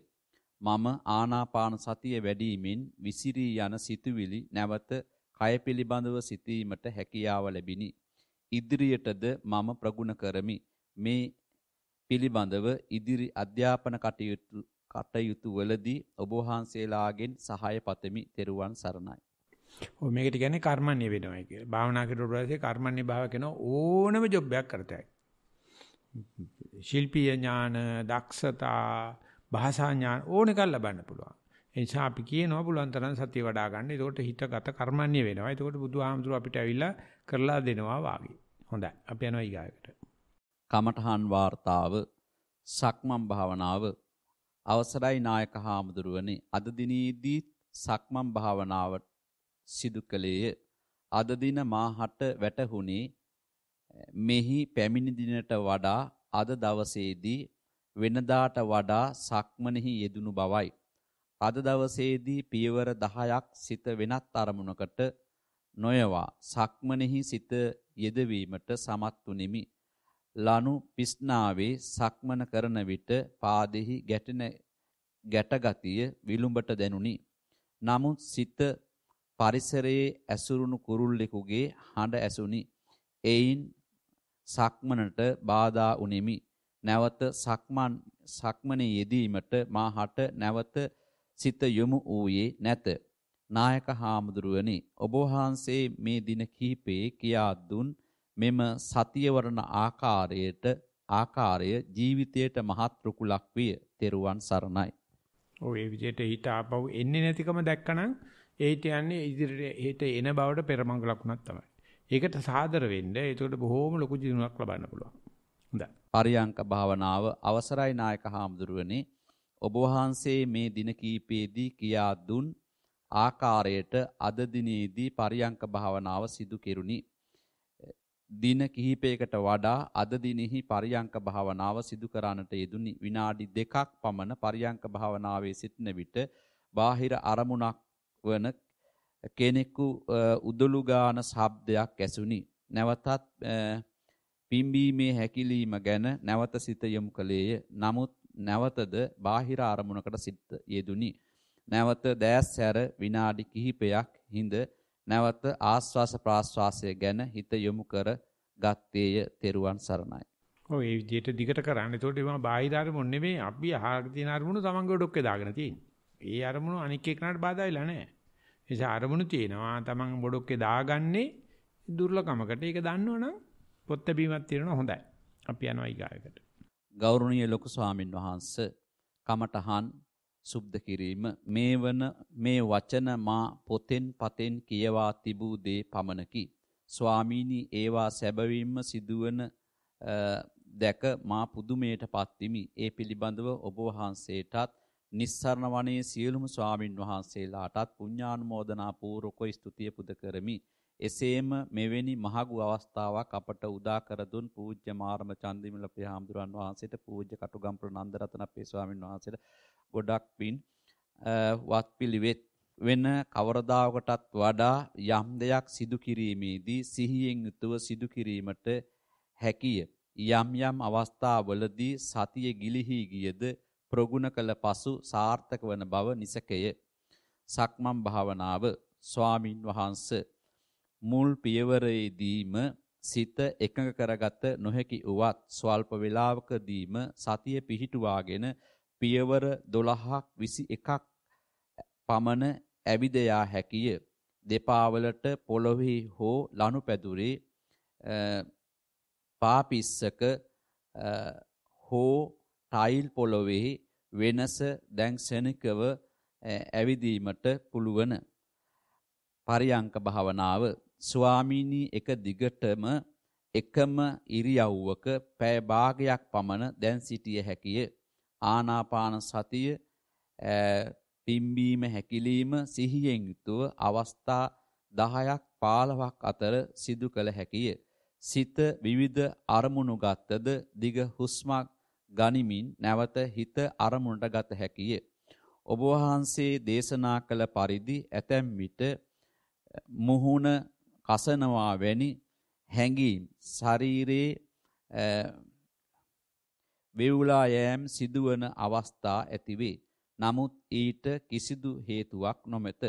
මම ආනාපාන සතිය වැඩිමින් විසිරී යන සිතුවිලි නැවත කය පිළිබඳව සිතීමට හැකියාව ලැබිනි. ඉදිරියටද මම ප්‍රගුණ කරමි. මේ පිළිබඳව ඉදිරි අධ්‍යාපන කටයුතු වලදී ඔබ වහන්සේලාගෙන් සහාය පතමි. තෙරුවන් සරණයි. ඔය මේකට කියන්නේ කර්මන්නේ වෙනවා කියලා. භාවනා කරුවට පස්සේ කර්මන්නේ භාව කියන ඕනම ජොබ් එකක් කරතයි. ශිල්පීය ඥාන, දක්ෂතා, භාෂා ඥාන ඕන එකක් ලබන්න පුළුවන්. ඒ නිසා අපි කියනවා පුළුවන් තරම් සතිය වඩා ගන්න. ඒකට හිතගත කර්මන්නේ වෙනවා. ඒකට බුදුහාමුදුරුවෝ අපිට ඇවිල්ලා කරලා දෙනවා වාගේ. හොඳයි. අපි යනවා ඊගායකට. කමඨහන් වාර්තාව සක්මන් භාවනාව අවසරයි නායක හාමුදුරුවනේ අද දිනේදී සක්මන් භාවනාව සිදු කළේය. අද දින මාහට වැටහුණේ මෙහි පැමිණි දිනට වඩා අද දවසේදී වෙනදාට වඩා සක්මනෙහි යෙදුණු බවයි. අද දවසේදී පියවර 10ක් සිත වෙනත් අරමුණකට නොයවා සක්මනෙහි සිත යෙදවීමට සමත් වුනිමි. ලනු පිස්නාවේ සක්මන කරන විට පාදෙහි ගැටගතිය විලුඹට දැනුනි. නමුත් සිත පරිසරයේ ඇසුරුණු කුරුල්ලෙකුගේ හඬ ඇසුනි. එයින් සක්මනට බාධා උනේමි. නැවත සක්මනේ යෙදීමට මාහට නැවත සිත යොමු වූයේ නැත. නායක හාමුදුරුවනි ඔබ වහන්සේ මේ දින කිහිපයේ කියා දුන් මෙම සතිය වරණ ආකාරය ජීවිතයට මහත් රුකුලක් විය. තෙරුවන් සරණයි. ඔය විදිහට හිත ආපහු එන්නේ නැතිකම දැක්කනම් ඒිට යන්නේ ඉදිරියට හිත එන බවට පෙරමඟ ලකුණක් තමයි. ඒකට සාදර වෙන්න. ඒකට බොහෝම ලොකු දිනුවක් ලබන්න පුළුවන්. හොඳයි. පරියංක භාවනාව අවසරයි නායක හාමුදුරුවනේ ඔබ වහන්සේ මේ දින කීපයේදී කියා දුන් ආකාරයට අද දිනේදී පරියංක භාවනාව සිදු කෙරුණි. දින කිහිපයකට වඩා අද දිනෙහි පරියංක භාවනාව සිදු කරන්නට යෙදුනි. විනාඩි 2ක් පමණ පරියංක භාවනාවේ සිටින විට බාහිර අරමුණක් වන කෙනෙකු උදළු ගාන ශබ්දයක් ඇසුනි. නැවතත් පිම්බීමේ හැකිලිම ගැන නැවත සිත යොමු කළේය. නමුත් නැවතද බාහිර අරමුණකට සිත යෙදුනි. නැවත දැස් හැර විනාඩි කිහිපයක් හිඳ නැවත ආස්වාස ප්‍රාස්වාසය ගැන හිත යොමු කර ගත්තේය. තෙරුවන් සරණයි. ඔව් ඒ විදිහට දිගට කරන්න. ඒකට ඒවා බාහිර අරමුණු නෙමෙයි අපි අහගෙන තියෙන අරමුණු තමන්ගේ ඩොක්කේ දාගෙන තියෙන්නේ. ඒ අරමුණු අනික් එක්කනට බාධා වෙලා නැහැ. ඒ නිසා අරමුණු තියෙනවා තමන් බොඩොක්කේ දාගන්නේ දුර්ලභකමකට. ඒක දන්නවනම් පොත් බැීමක් තියෙනවා හොඳයි. අපි යනවා ඊගායකට. ගෞරවනීය ලොකු ස්වාමින් වහන්සේ කමඨහන් සුබ්ද කිරීම මේ වචන මා පොතෙන් පතෙන් කියවා තිබූ දේ පමණකි. ස්වාමීනි ඒවා සැබවින්ම සිදුවන දැක මා පුදුමයටපත් වෙමි. ඒ පිළිබඳව ඔබ වහන්සේටත් නිස්සරණ වනයේ සියලුම ස්වාමින් වහන්සේලාටත් පුණ්‍යානුමෝදනා පූර්වක ස්තුතිය පුද කරමි. එසේම මෙවැනි මහඟු අවස්ථාවක් අපට උදා කර දුන් පූජ්‍ය මාරම චන්දිමල ප්‍රහාම්දුරන් වහන්සේට පූජ්‍ය කටුගම්පුර නන්දරතන අපේ ස්වාමින් වහන්සේට ගොඩක් පින් වත්පිළිවෙත් වෙන කවරදාකටත් වඩා යම් දෙයක් සිදු කිරීමේදී සිහියෙන් යුතුව සිදු කිරීමට හැකිය. යම් යම් අවස්ථාවලදී සතිය ගිලිහි ගියද ප්‍රගුණ කළ පසු සාර්ථක වන බව නිසකය. සක්මන් භාවනාව ස්වාමින් වහන්සේ මුල් පියවරේදීම සිත එකඟ කරගත නොහැකි වුවත් ස්වල්ප වේලාවකදීම සතිය පිහිටුවාගෙන පියවර 12ක් 21ක් පමණ ඇවිද යා හැකිය. දෙපා වලට පොළොවේ හෝ ලනුපැදුරේ පාපිස්සක හෝ ටයිල් පොළොවේ වෙනස දැන් ශනිකව ඇවිදීමට පුළුවන්. පරියංක භාවනාව ස්වාමීනි එක දිගටම එකම ඉරියව්වක පැය භාගයක් පමණ දැන් සිටිය හැකිය. ආනාපාන සතිය පිම්බීම හැකිලිම සිහියෙන් යුතුව අවස්ථා 10ක් 15ක් අතර සිදු කළ හැකිය. සිත විවිධ අරමුණු ගතද දිග හුස්මක් ගනිමින් නැවත හිත අරමුණට ගත හැකිය. ඔබ වහන්සේ දේශනා කළ පරිදි ඇතැම් විට මුහුණ කසනවා වැනි හැඟීම් ශරීරයේ වේවුලා යෑම් සිදුවන අවස්ථා ඇතිවේ. නමුත් ඊට කිසිදු හේතුවක් නොමැත.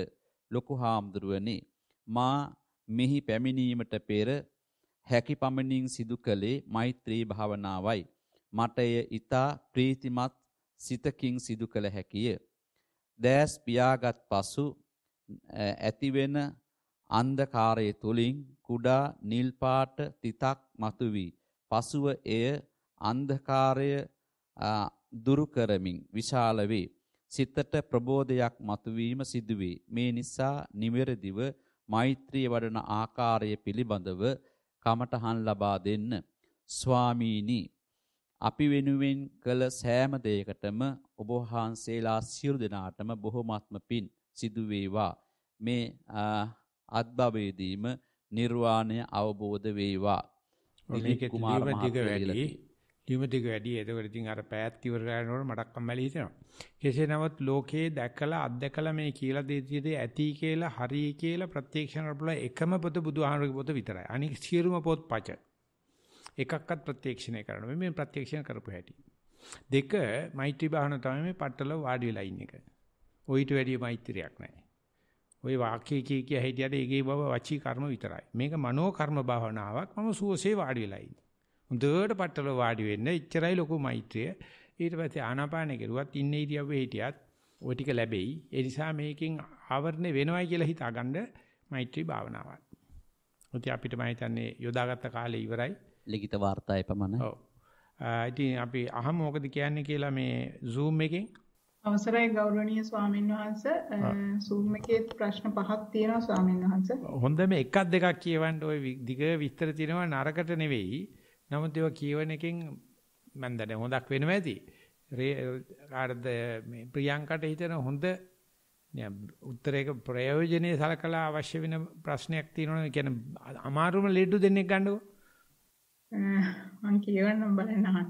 ලොකු හාමුදුරුවනේ, මා මෙහි පැමිණීමට පෙර හැකි පමණින් සිදු කළේ මෛත්‍රී භාවනාවයි. මට එය ඊතා ප්‍රීතිමත් සිතකින් සිදු කළ හැකිය. දැස් පියාගත් පසු ඇතිවෙන අන්ධකාරය තුලින් කුඩා නිල් පාට තිතක් මතුවී පසුව එය අන්ධකාරය දුරු කරමින් විශාල වේ. සිතට ප්‍රබෝධයක් මතුවීම සිදුවේ. මේ නිසා නිවැරදිව මෛත්‍රිය වඩන ආකාරය පිළිබඳව කමඨහන් ලබා දෙන්න. ස්වාමීනි, අපි වෙනුවෙන් කළ සෑම දෙයකටම ඔබ වහන්සේලා සියලු දෙනාටම බොහොමත්ම පින් සිදු වේවා. මේ අත්භවයේදීම නිර්වාණය අවබෝධ වේවා. මේකේ ලියුම වැඩි. ඒකවල ඉතින් අර පෑත් ඉවර කරනකොට මටක් කම්මැලි හිතෙනවා. කෙසේ නමුත් ලෝකේ දැකලා අත්දැකලා මේ කියලා දෙතියදී ඇති කියලා හරි කියලා ප්‍රත්‍යක්ෂණ කරපුවා එකම පොත බුදුහාමරගේ පොත විතරයි. අනික සියලුම පොත් පච. එකක්වත් ප්‍රත්‍යක්ෂණය කරනවා. මේ ප්‍රත්‍යක්ෂණ කරපු හැටි. දෙක මෛත්‍රී භාවනාව තමයි මේ පట్టල වාඩි වෙලා ඉන්න එක. ඔయిత වැඩි මෛත්‍රියක් නැහැ. ওই වාක්‍ය කිය හිටියට ඒකේ බව වචී කර්ම විතරයි. මේක මනෝ කර්ම භාවනාවක්. මම සුවසේ වාඩි වෙලා ඉන්නේ. හොඳට පట్టල වාඩි වෙන්න ඉච්චරයි ලොකු මෛත්‍රිය. ඊට පස්සේ ආනාපානෙ කරුවත් ඉන්නේ ඉරියව්වේ හිටියත් ওই ටික ලැබෙයි. ඒ නිසා මේකෙන් ආවරණය වෙනවයි කියලා හිතාගන්න මෛත්‍රී භාවනාවක්. ඔතී අපිට මම හිතන්නේ යොදාගත්ත කාලේ ඉවරයි. ලිඛිත වාර්තාය පමණයි. ඔව්. ඉතින් අපි අහමු මොකද කියන්නේ කියලා මේ Zoom එකෙන්. අවසරයි ගෞරවනීය ස්වාමීන් වහන්සේ. Zoom එකේ ප්‍රශ්න 5ක් තියෙනවා ස්වාමීන් වහන්සේ. හොඳම එකක් දෙකක් කියවන්න ওই දිග විස්තර තියෙනවා නරකට නෙවෙයි. නමුත් ඒවා කියවන එකෙන් මම දැන් හොඳක් වෙනවා ඇති. කාටද මේ ප්‍රියංකට හිතන හොඳ උත්තරයක ප්‍රයෝජනෙයි සලකලා අවශ්‍ය වෙන ප්‍රශ්නයක් තියෙනවා. කියන්නේ අමාරුම ලෙඩු දෙන්නෙක් ගන්නකො. මම කියවන්නම් බලන්න අහන්න.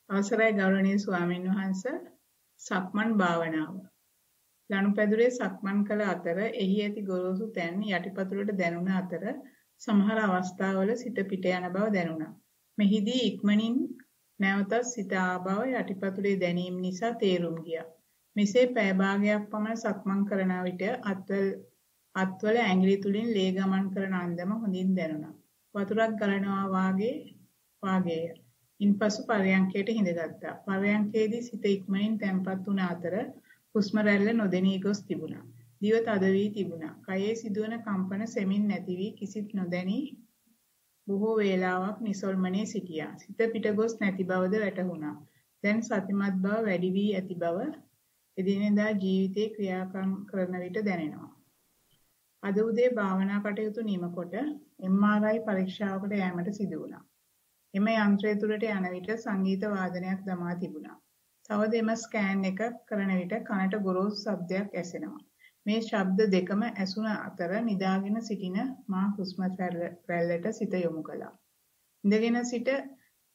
අවසරයි ගෞරවනීය ස්වාමීන් වහන්සේ. සක්මන් භාවනාව. ලනුපැදුරේ සක්මන් කළ අතර එහි ඇති ගොරෝසු තැන් යටිපතුලට දැනුණ අතර සමහර අවස්ථාවල සිත පිට යන බව දැනුණා. මෙහිදී ඉක්මනින් නැවතත් සිත ආ බව යටිපතුලේ දැනීම නිසා තේරුම් ගියා. මෙසේ පැය භාගයක් පමණ සක්මන් කරන විට අත්වල ඇඟිලි තුලින් ලේ ගමන් කරන අන්දම හොඳින් දැනුණා. වතුරක් ගලනවා වාගේය. ඉන්පසු පරයන්කයට හිඳගත්තා. පරයන්කේදී සිත ඉක්මනින් තැම්පත් වුණ අතර හුස්ම රැල්ල නොදෙනී ගොස් තිබුණා. දිව තද වී තිබුණා. කයේ සිදුවන කම්පන සෙමින් නැති වී කිසිත් නොදැනී බොහෝ වේලාවක් නිසල්මනේ සිටියා. සිත පිට ගොස් නැති බවද වැටහුණා. දැන් සතිමත් බව වැඩි වී ඇති බව එදිනෙදා ජීවිතේ ක්‍රියාකම් කරන විට දැනෙනවා. අද උදේ භාවනා කටයුතු නිමකොට MRI පරීක්ෂාවකට යෑමට සිදු වුණා. එම යන්ත්‍රය තුළට යන විට සංගීත වාදනයක් දමා තිබුණා. තවද එම ස්කෑන් එක කරන විට කනට ගොරෝසු ශබ්දයක් ඇසෙනවා. මේ ශබ්ද දෙකම ඇසුන අතර නිදාගෙන සිටින මා හුස්ම රැල්ලට සිත යොමු කළා. ඉඳගෙන සිට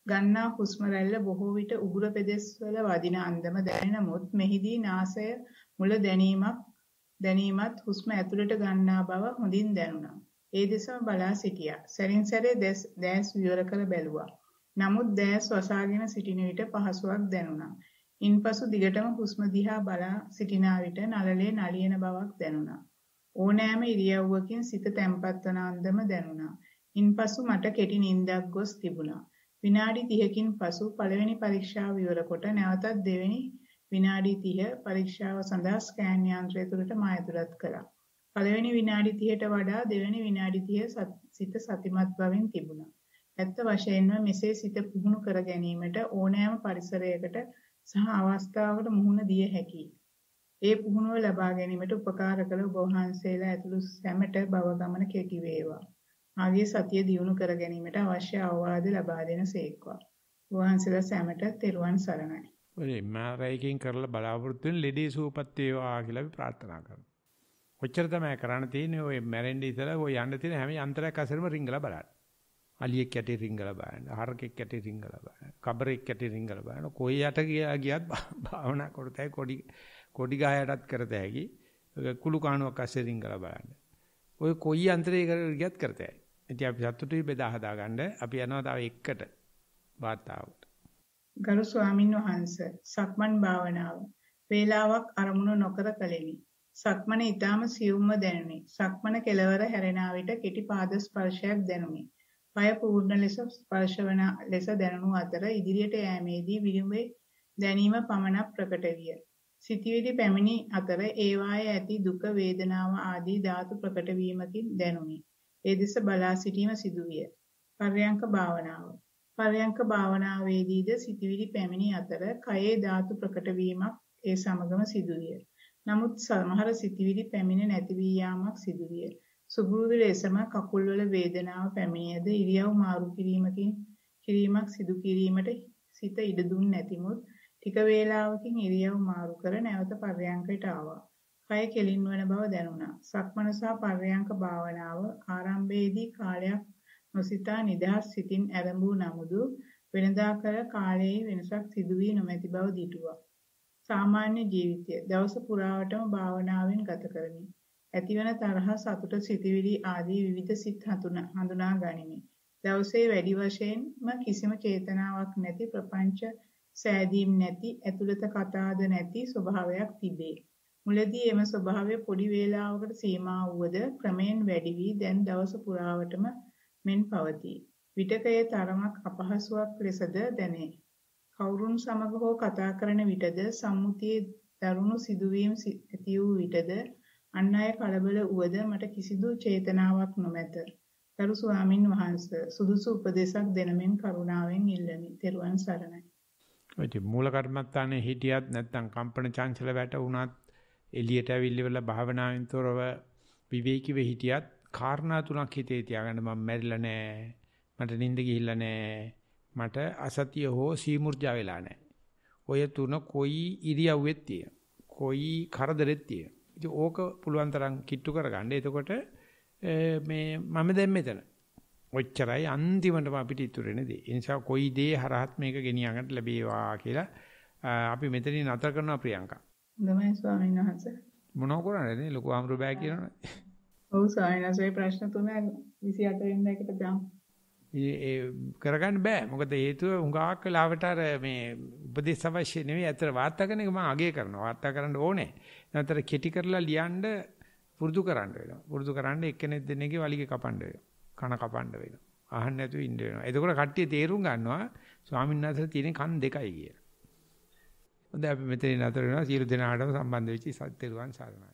ගන්නා හුස්ම රැල්ල බොහෝ විට උගුර පෙදෙස්වල වදින අන්දම දැනෙනමුත් මෙහිදී නාසය මුල දැනීමත් හුස්ම ඇතුළට ගන්නා බව හොඳින් දැනුණා. ඒ දෙසම බලා සිටියා. සැරින් සැරේ දැස් විවර කර බැලුවා. නමුත් දැස් වසාගෙන සිටින විට පහසුවක් දැනුණා. ඉන්පසු දිගටම හුස්ම දිහා බලා සිටින විට නළලේ නලියන බවක් දැනුණා. ඕනෑම ඉරියව්වකින් සිත තැම්පත් වන අන්දම දැනුණා. ඉන්පසු මට කෙටි නිින්දක් ගොස් තිබුණා. විනාඩි 30කින් පසු පළවෙනි පරීක්ෂාව ඉවර කොට නැවතත් දෙවෙනි විනාඩි 30 පරීක්ෂාව සඳහා ස්කෑන් යන්ත්‍රය තුළට මා ඇතුළත් කළා. පළවෙනි විනාඩි 30ට වඩා දෙවෙනි විනාඩි 30 සිත සතිමත් බවින් තිබුණා. ඇත්ත වශයෙන්ම මෙසේ සිත පුහුණු කර ගැනීමට ඕනෑම පරිසරයකට සහ අවස්ථාවකට මුහුණ දිය හැකියි. ඒ පුහුණුව ලබා ගැනීමට උපකාර කළ ඔබ වහන්සේලා ඇතුළු සැමට භව ගමන කෙටි වේවා. මාගේ සතිය දියුණු කර ගැනීමට අවශ්‍ය අවවාද ලබා දෙන සේක්වා. ඔබ වහන්සේලා සැමට තෙරුවන් සරණයි. ඔය MRI කරලා බලාපොරොත්තු වෙන ලෙඩේ සුවපත් වේවා කියලා අපි ප්‍රාර්ථනා කරමු. ඔච්චර තමයි කරන්න තියෙන්නේ. ඔය මැරෙන්නේ ඉතලා ඔය යන්න තියෙන හැම යන්ත්‍රයක් අසරම රිංගලා බලන්න. අලියෙක් යටි රිංගලා බලන්න. හරකෙක් යටි රිංගලා බලන්න. කබරෙක් යටි රිංගලා බලන්න. කොයි යට ගියත් භාවනා කරතයි කොඩි ගහයටත් කරත හැකි. කුළු කාණුවක් අස්සේ රින් කරලා බලන්න. ඔය කොයි අන්තරේ ගියත් කරත හැකි. ඉතින් අපි සතුටුයි බෙදා හදා ගන්න. අපි යනවා තව එකට වාතාවුට. ගරු ස්වාමින් වහන්සේ සක්මන් භාවනාව වේලාවක් අරමුණු නොකර කලෙමි. සක්මන ඊටාම සියුම්ව දැනුනි. සක්මන කෙලවර හැරෙන විට කෙටි පාද ස්පර්ශයක් දැනුනි. පය පූර්ණ ලෙස ස්පර්ශවන ලෙස දැනුණු අතර ඉදිරියට යෑමේදී විරිඹේ දැනීම පමණක් ප්‍රකට විය. සිතවිලි පැමිණි අතර ඒවායේ ඇති දුක වේදනාව ආදී ධාතු ප්‍රකට වීමකින් දැනුනි. ඒ දෙස බලා සිටීම සිදුවිය. පර්යංක භාවනාව. පර්යංක භාවනාවේදීද සිතවිලි පැමිණි අතර කයේ ධාතු ප්‍රකට වීමක් ඒ සමගම සිදුවිය. නමුත් සමහර සිතවිලි පැමිණ නැති වී යාමක් සිදුවිය. සුබුරුදු ලෙසම කකුල්වල වේදනාව පැමිණියද ඉරියව් මාරු කිරීමක් සිදු කිරීමට සිත ඉඩ දුන්නේ නැතිමුත් ටික වේලාවකින් ඉරියව් මාරු කර නැවත පර්යංකයට ආවා. කය කෙලින් වන බව දැනුණා. සක්මන සහ පර්යංක භාවනාව ආරම්භයේදී කාලයක් නොසිතා නිදහස් සිතින් ආරම්භු නමුදු වෙනදා කර කාලයේ වෙනසක් සිදු වී නොමැති බව දිටුවා. සාමාන්‍ය ජීවිතය දවස පුරාවටම භාවනාවෙන් ගත කරමි. ඇතිවන තරහ සතුට සිතවිලි ආදී විවිධ සිත් හඳුනා ගනිමි. දවසේ වැඩි වශයෙන්ම කිසිම චේතනාවක් නැති ප්‍රපංච සෑදීම් නැති ඇතුළත කතාද නැති ස්වභාවයක් තිබේ. මුලදී එම ස්වභාවය පොඩි වේලාවකට සීමා වූද ක්‍රමයෙන් වැඩි වී දැන් දවස පුරාවටම මෙන් පවතී. විටකයේ තරමක් අපහසුාවක් ලෙසද දැනේ. කවුරුන් සමග හෝ කතා කරන විටද සම්මුතියේ දරුණු සිදුවීම් ඇති වූ විටද අන් අය කලබල වුවද මට කිසිදු චේතනාවක් නොමැත. ගරු ස්වාමින් වහන්සේ සුදුසු උපදේශක් දෙනමින් කරුණාවෙන් ඉල්ලමි. ත්වන් සරණයි. ඔය මූල කර්මත්තානේ හිටියත් නැත්නම් කම්පන චංචල වැටුණත් එළියට ඇවිල්ලිවල භාවනාවෙන් තොරව විවේකීව හිටියත් කාරණා තුනක් හිතේ තියාගන්න මම මැරිලා නෑ. මට නිින්ද ගිහිල්ලා නෑ. මට අසතිය හෝ සීමුර්ජා වෙලා නැහැ. ඔය තුන කොයි ඉරියව්වෙත් තියෙන. කොයි කරදරෙත් තියෙන. ඉතින් ඕක පුළුවන් තරම් කිට්ටු කරගන්න. එතකොට මේ මම දැන් මෙතන. ඔච්චරයි අන්තිමටම අපිට ඉතුරු වෙන දේ. ඒ නිසා කොයි දේ හරහත් මේක ගෙනියන්නට ලැබේවා කියලා අපි මෙතනින් නතර කරනවා ප්‍රියංකා. හොඳයි ස්වාමීන් වහන්සේ. මොනව කරන්නේ ලොකු ආම්රු බෑ කියනවනේ. ඔව් ස්වාමීන් වහන්සේ ප්‍රශ්න තුන 28 වෙනිදාකට දාමු. ඒ කරගන්න බෑ. මොකද හේතුව උඟාක් වෙලාවට අර මේ උපදේශ අවශ්‍ය නෙවෙයි. අතර වාර්තා කරන එක මම අගය කරනවා. වාර්තා කරන්න ඕනේ. නැත්නම් කෙටි කරලා ලියන්න පුරුදු කරන්න වෙනවා. පුරුදු කරන්න එක්කෙනෙක් දෙන්නේගේ වලිගේ කපන්න වෙනවා. කන කපන්න වෙනවා. අහන්න නැතුව ඉන්න වෙනවා. එතකොට කට්ටිය තේරුම් ගන්නවා ස්වාමීන් වහන්සේලා තියෙන කන් දෙකයි කියලා. හොඳයි අපි මෙතන නතර වෙනවා. සියලු දෙනාටම සම්බන්ධ වෙච්ච සත්‍යරුවන් සාරණයි.